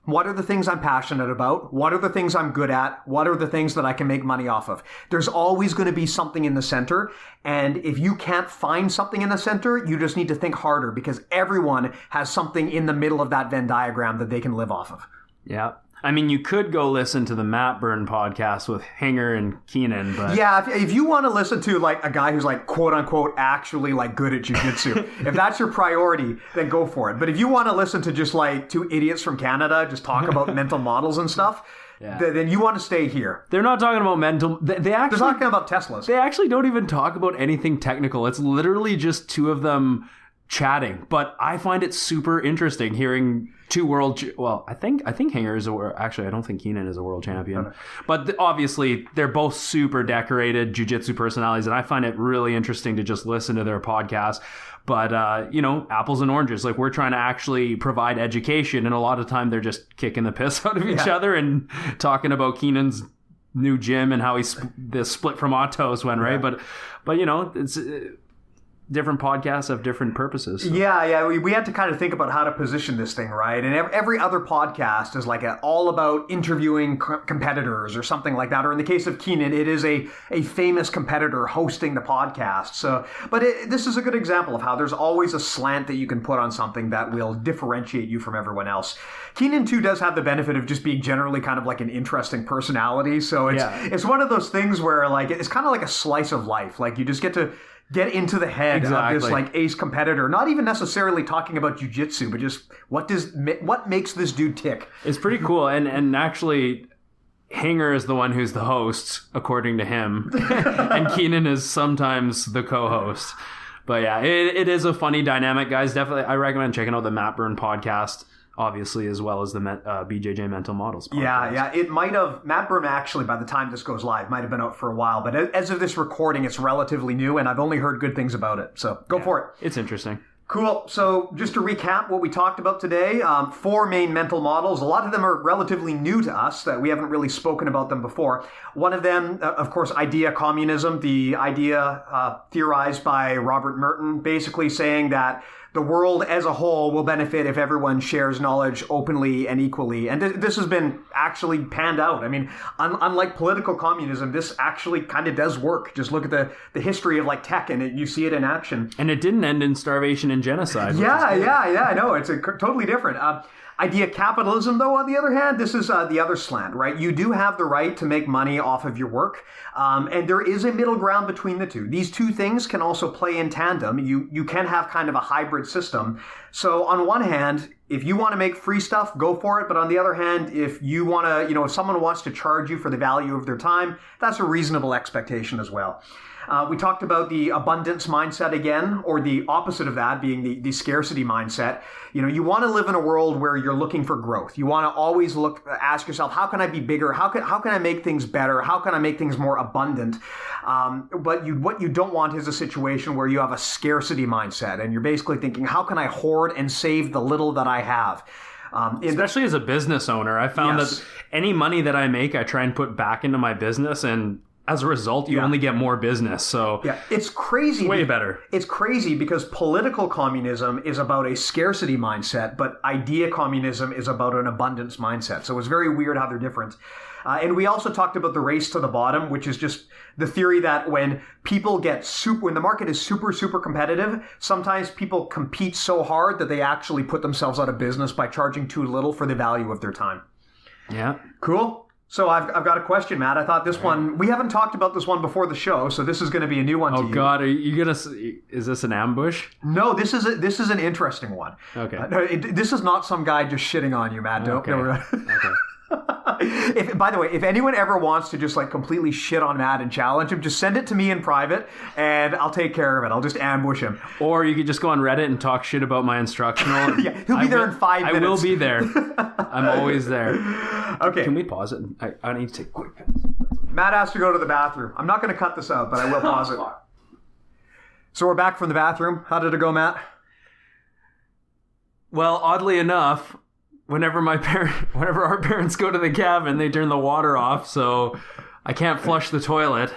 What are the things I'm passionate about? What are the things I'm good at? What are the things that I can make money off of? There's always going to be something in the center. And if you can't find something in the center, you just need to think harder, because everyone has something in the middle of that Venn diagram that they can live off of. Yeah. I mean, you could go listen to the Matt Burn podcast with Hanger and Keenan, but... Yeah, if you want to listen to, like, a guy who's, like, quote-unquote actually, like, good at jiu-jitsu, if that's your priority, then go for it. But if you want to listen to just, like, two idiots from Canada just talk about mental models and stuff, then you want to stay here. They're not talking about mental... They're talking about Teslas. They actually don't even talk about anything technical. It's literally just two of them chatting. But I find it super interesting hearing... I think Hanger is actually, I don't think Keenan is a world champion. But obviously, they're both super decorated jiu-jitsu personalities, and I find it really interesting to just listen to their podcast. But, apples and oranges. Like, we're trying to actually provide education, and a lot of time they're just kicking the piss out of each other and talking about Keenan's new gym and how the split from Autos went, right? But it's... different podcasts have different purposes. So. Yeah. We had to kind of think about how to position this thing, right? And every other podcast is like all about interviewing competitors or something like that. Or in the case of Keenan, it is a famous competitor hosting the podcast. So, but this is a good example of how there's always a slant that you can put on something that will differentiate you from everyone else. Keenan, too, does have the benefit of just being generally kind of like an interesting personality. So it's one of those things where, like, it's kind of like a slice of life. Like, you just get to get into the head of this, like, ace competitor, not even necessarily talking about jiu-jitsu, but just what makes this dude tick. It's pretty cool. And actually, Hanger is the one who's the host, according to him, and Keenan is sometimes the co-host. But yeah, it is a funny dynamic, guys. Definitely, I recommend checking out the Matt Burn podcast, obviously, as well as the BJJ Mental Models podcast. Yeah. It might have... Matt Burn, actually, by the time this goes live, might have been out for a while. But as of this recording, it's relatively new, and I've only heard good things about it. So go for it. It's interesting. Cool. So just to recap what we talked about today, 4 main mental models. A lot of them are relatively new to us, that we haven't really spoken about them before. One of them, of course, idea communism, the idea theorized by Robert Merton, basically saying that the world as a whole will benefit if everyone shares knowledge openly and equally. And this has been actually panned out. I mean, unlike political communism, this actually kind of does work. Just look at the history of, like, tech, and you see it in action. And it didn't end in starvation and genocide. Yeah, I know. It's totally different. Idea capitalism, though, on the other hand, this is the other slant, right? You do have the right to make money off of your work, and there is a middle ground between the two. These two things can also play in tandem. You can have kind of a hybrid system. So on one hand, if you want to make free stuff, go for it. But on the other hand, if you want to, if someone wants to charge you for the value of their time, that's a reasonable expectation as well. We talked about the abundance mindset again, or the opposite of that being the scarcity mindset. You want to live in a world where you're looking for growth. You want to always ask yourself, how can I be bigger? How can I make things better? How can I make things more abundant? But what you don't want is a situation where you have a scarcity mindset and you're basically thinking, how can I hoard and save the little that I have? Especially as a business owner, I found that any money that I make, I try and put back into my business, and as a result, you only get more business. So it's crazy. It's way better. It's crazy because political communism is about a scarcity mindset, but idea communism is about an abundance mindset. So it's very weird how they're different. And we also talked about the race to the bottom, which is just the theory that when the market is super, super competitive, sometimes people compete so hard that they actually put themselves out of business by charging too little for the value of their time. Yeah. Cool. So I've got a question, Matt. I thought this one, we haven't talked about this one before the show, so this is going to be a new one to you. Oh God, is this an ambush? No, this is an interesting one. Okay. This is not some guy just shitting on you, Matt. Don't. Okay. By the way, if anyone ever wants to just like completely shit on Matt and challenge him, just send it to me in private and I'll take care of it. I'll just ambush him. Or you could just go on Reddit and talk shit about my instructional. Yeah, he'll be there in 5 minutes. I will be there. I'm always there. Okay. Can we pause it? I need to take a quick piss. Matt has to go to the bathroom. I'm not going to cut this out, but I will pause it. So we're back from the bathroom. How did it go, Matt? Well, oddly enough, whenever our parents go to the cabin, they turn the water off, so I can't flush the toilet.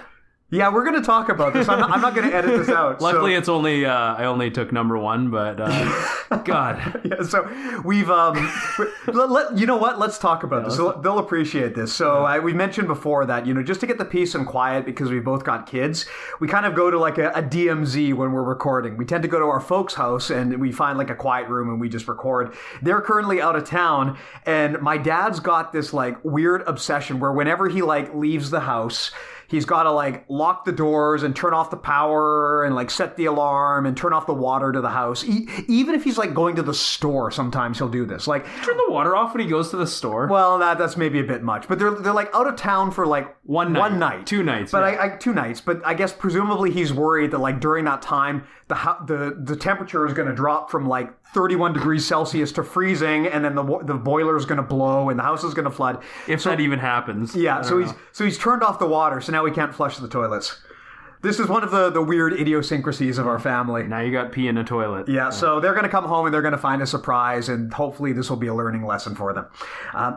Yeah, we're going to talk about this. I'm not going to edit this out. Luckily, it's only I only took number one, but God. Yeah, so we've you know what? Let's talk about this. They'll appreciate this. So we mentioned before that just to get the peace and quiet because we both got kids, we kind of go to like a DMZ when we're recording. We tend to go to our folks' house and we find like a quiet room and we just record. They're currently out of town, and my dad's got this like weird obsession where whenever he like leaves the house, he's got to like lock the doors and turn off the power and like set the alarm and turn off the water to the house. Even if he's like going to the store, sometimes he'll do this. Like turn the water off when he goes to the store. Well, that's maybe a bit much, but they're like out of town for like one night, 2 nights. But yeah. 2 nights. But I guess presumably he's worried that like during that time the temperature is going to drop from like 31 degrees Celsius to freezing, and then the boiler is going to blow and the house is going to flood. If that even happens. Yeah, so he's turned off the water, so now we can't flush the toilets. This is one of the weird idiosyncrasies of our family. Now you got pee in a toilet. Yeah, so they're going to come home and they're going to find a surprise, and hopefully this will be a learning lesson for them.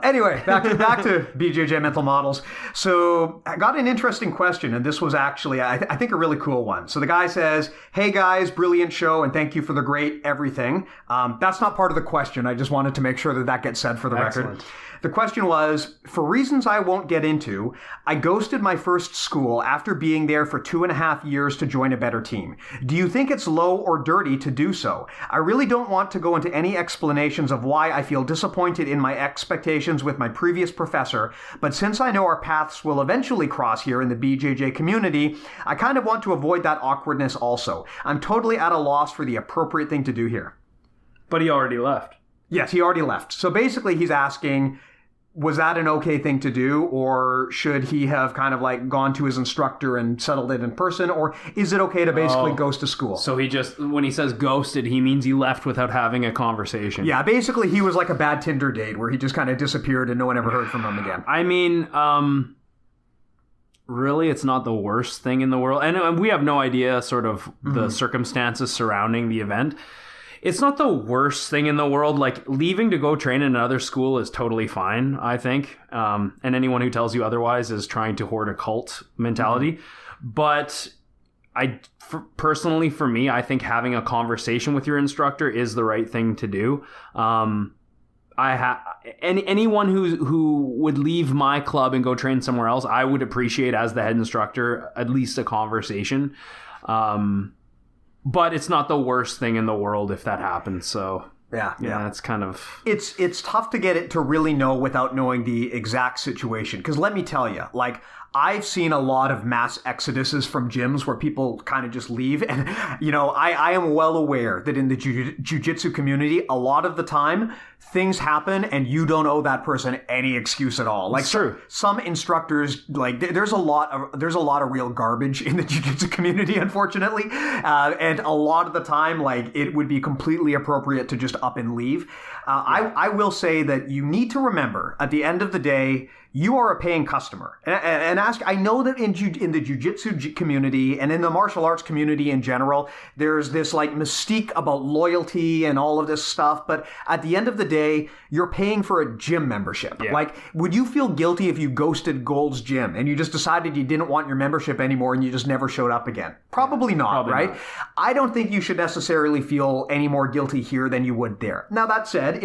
Anyway, back to BJJ Mental Models. So I got an interesting question, and this was actually, I think, a really cool one. So the guy says, "Hey guys, brilliant show, and thank you for the great everything." That's not part of the question. I just wanted to make sure that gets said for the record. The question was, for reasons I won't get into, I ghosted my first school after being there for 2.5 years to join a better team. Do you think it's low or dirty to do so? I really don't want to go into any explanations of why I feel disappointed in my expectations with my previous professor, but since I know our paths will eventually cross here in the BJJ community, I kind of want to avoid that awkwardness also. I'm totally at a loss for the appropriate thing to do here. But he already left. Yes, he already left. So basically he's asking, was that an okay thing to do, or should he have kind of like gone to his instructor and settled it in person, or is it okay to basically ghost a school? So he just, when he says ghosted, he means he left without having a conversation. Yeah, basically he was like a bad Tinder date where he just kind of disappeared and no one ever heard from him again. I mean, really, it's not the worst thing in the world. And we have no idea sort of the circumstances surrounding the event. It's not the worst thing in the world. Like, leaving to go train in another school is totally fine, I think. And anyone who tells you otherwise is trying to hoard a cult mentality. But personally, for me, I think having a conversation with your instructor is the right thing to do. Anyone who would leave my club and go train somewhere else, I would appreciate, as the head instructor, at least a conversation. But it's not the worst thing in the world if that happens. So yeah, it's kind of... It's tough to get it to really know without knowing the exact situation. Because let me tell you, like, I've seen a lot of mass exoduses from gyms where people kind of just leave. And, I am well aware that in the jiu-jitsu community, a lot of the time, things happen and you don't owe that person any excuse at all. Like, true. Some instructors, like, there's a lot of real garbage in the jiu-jitsu community, unfortunately. And a lot of the time, like, it would be completely appropriate to just up and leave. I will say that you need to remember, at the end of the day, you are a paying customer. And ask, I know that in the jiu-jitsu community and in the martial arts community in general, there's this like mystique about loyalty and all of this stuff. But at the end of the day, you're paying for a gym membership. Yeah. Like, would you feel guilty if you ghosted Gold's Gym and you just decided you didn't want your membership anymore and you just never showed up again? Probably not, right? Not. I don't think you should necessarily feel any more guilty here than you would there. Now, that said,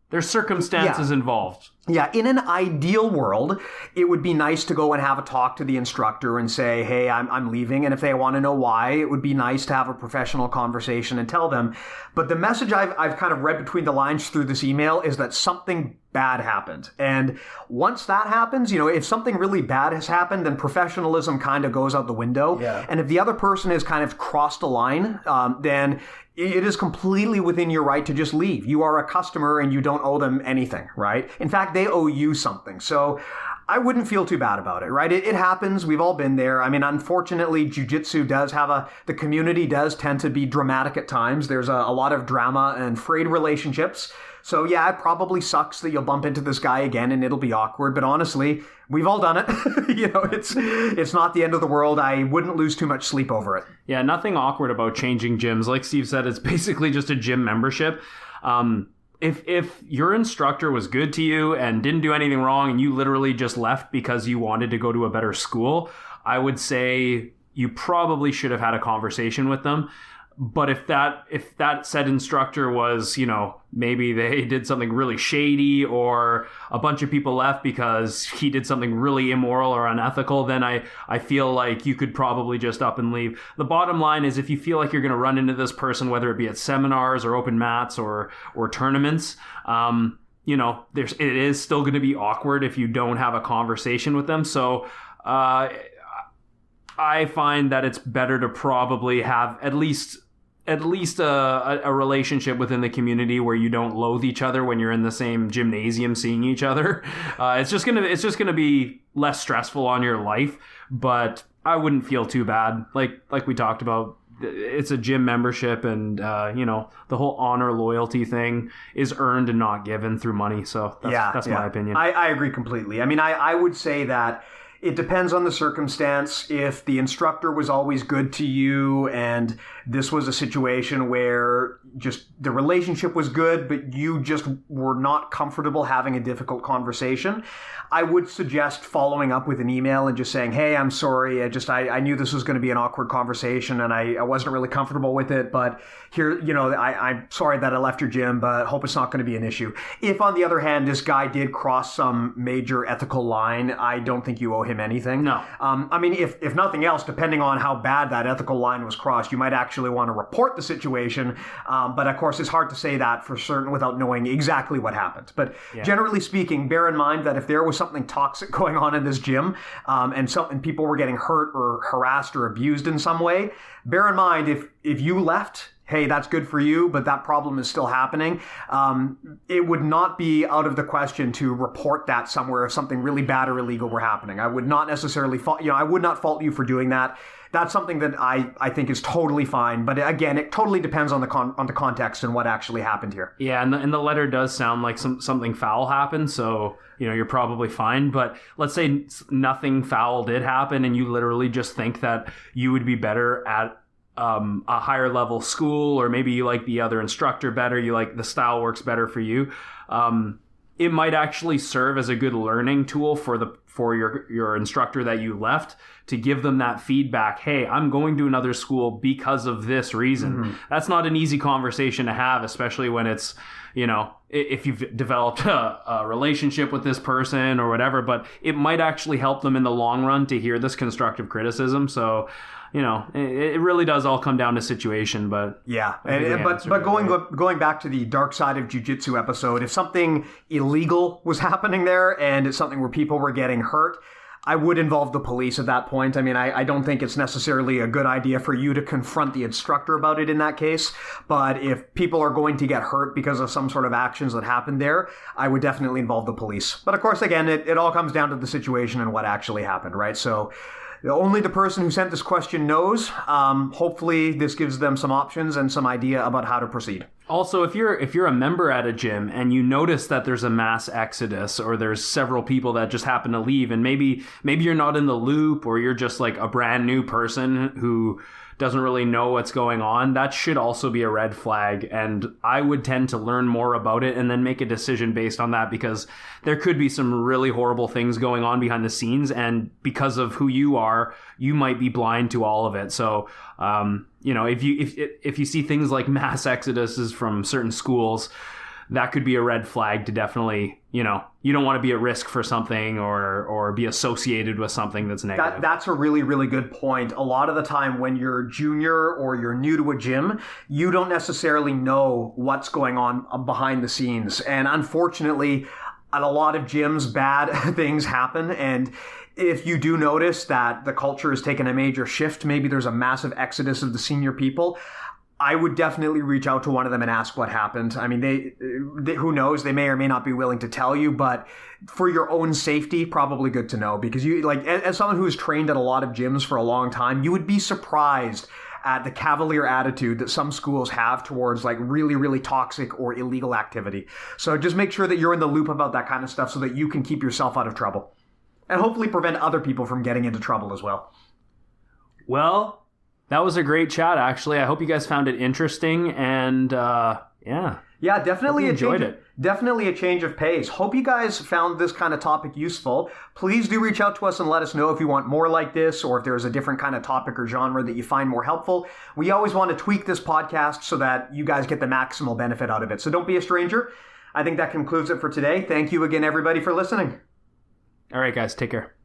there's circumstances involved. Yeah, in an ideal world, it would be nice to go and have a talk to the instructor and say, hey, I'm leaving. And if they want to know why, it would be nice to have a professional conversation and tell them. But the message I've kind of read between the lines through this email is that something bad happened. And once that happens, if something really bad has happened, then professionalism kind of goes out the window. Yeah. And if the other person has kind of crossed a line, then it is completely within your right to just leave. You are a customer and you don't owe them anything, right? In fact, they owe you something. So I wouldn't feel too bad about it, right? It happens. We've all been there. I mean, unfortunately, jiu-jitsu does have the community does tend to be dramatic at times. There's a lot of drama and frayed relationships. So yeah, it probably sucks that you'll bump into this guy again and it'll be awkward. But honestly, we've all done it. It's not the end of the world. I wouldn't lose too much sleep over it. Yeah, nothing awkward about changing gyms. Like Steve said, it's basically just a gym membership. If your instructor was good to you and didn't do anything wrong and you literally just left because you wanted to go to a better school, I would say you probably should have had a conversation with them. But if that said instructor was, maybe they did something really shady or a bunch of people left because he did something really immoral or unethical, then I feel like you could probably just up and leave. The bottom line is if you feel like you're going to run into this person, whether it be at seminars or open mats or tournaments, it is still going to be awkward if you don't have a conversation with them. So, I find that it's better to probably have at least a relationship within the community where you don't loathe each other when you're in the same gymnasium seeing each other. It's just gonna be less stressful on your life, but I wouldn't feel too bad. Like we talked about, it's a gym membership, and the whole honor loyalty thing is earned and not given through money. So that's my opinion. I agree completely. I mean, I would say that it depends on the circumstance. If the instructor was always good to you and this was a situation where just the relationship was good, but you just were not comfortable having a difficult conversation, I would suggest following up with an email and just saying, hey, I'm sorry. I knew this was going to be an awkward conversation and I wasn't really comfortable with it, but here, I'm sorry that I left your gym, but hope it's not going to be an issue. If on the other hand, this guy did cross some major ethical line, I don't think you owe him anything. No. I mean, if nothing else, depending on how bad that ethical line was crossed, you might actually want to report the situation. But of course, it's hard to say that for certain without knowing exactly what happened. But generally speaking, bear in mind that if there was something toxic going on in this gym, and people were getting hurt or harassed or abused in some way, bear in mind if you left, hey, that's good for you, but that problem is still happening. It would not be out of the question to report that somewhere if something really bad or illegal were happening. I would not necessarily I would not fault you for doing that. That's something that I think is totally fine. But again, it totally depends on the context and what actually happened here. Yeah, and the letter does sound like something foul happened, so you're probably fine. But let's say nothing foul did happen, and you literally just think that you would be better at a higher level school, or maybe you like the other instructor better, you like the style works better for you. It might actually serve as a good learning tool for your instructor that you left, to give them that feedback. Hey, I'm going to another school because of this reason. Mm-hmm. That's not an easy conversation to have, especially when it's, if you've developed a relationship with this person or whatever, but it might actually help them in the long run to hear this constructive criticism. So, it really does all come down to situation, but but going back to the dark side of jiu-jitsu episode, if something illegal was happening there and it's something where people were getting hurt, I would involve the police at that point. I mean, I don't think it's necessarily a good idea for you to confront the instructor about it in that case. But if people are going to get hurt because of some sort of actions that happened there, I would definitely involve the police. But of course, again, it all comes down to the situation and what actually happened, right? So only the person who sent this question knows. Hopefully this gives them some options and some idea about how to proceed. Also, if you're a member at a gym and you notice that there's a mass exodus, or there's several people that just happen to leave, and maybe you're not in the loop, or you're just like a brand new person who doesn't really know what's going on, that should also be a red flag. And I would tend to learn more about it and then make a decision based on that, because there could be some really horrible things going on behind the scenes, and because of who you are, you might be blind to all of it. So if you see things like mass exoduses from certain schools, that could be a red flag to definitely, you don't want to be at risk for something or be associated with something that's negative. That's a really, really good point. A lot of the time when you're junior or you're new to a gym, you don't necessarily know what's going on behind the scenes. And unfortunately, at a lot of gyms, bad things happen. And if you do notice that the culture has taken a major shift, maybe there's a massive exodus of the senior people, I would definitely reach out to one of them and ask what happened. I mean, they who knows? They may or may not be willing to tell you, but for your own safety, probably good to know, because you, like, as someone who's trained at a lot of gyms for a long time, you would be surprised at the cavalier attitude that some schools have towards like really, really toxic or illegal activity. So just make sure that you're in the loop about that kind of stuff so that you can keep yourself out of trouble and hopefully prevent other people from getting into trouble as well. Well, that was a great chat, actually. I hope you guys found it interesting, and Yeah, definitely enjoyed it. Definitely a change of pace. Hope you guys found this kind of topic useful. Please do reach out to us and let us know if you want more like this, or if there's a different kind of topic or genre that you find more helpful. We always want to tweak this podcast so that you guys get the maximal benefit out of it. So don't be a stranger. I think that concludes it for today. Thank you again, everybody, for listening. All right, guys, take care.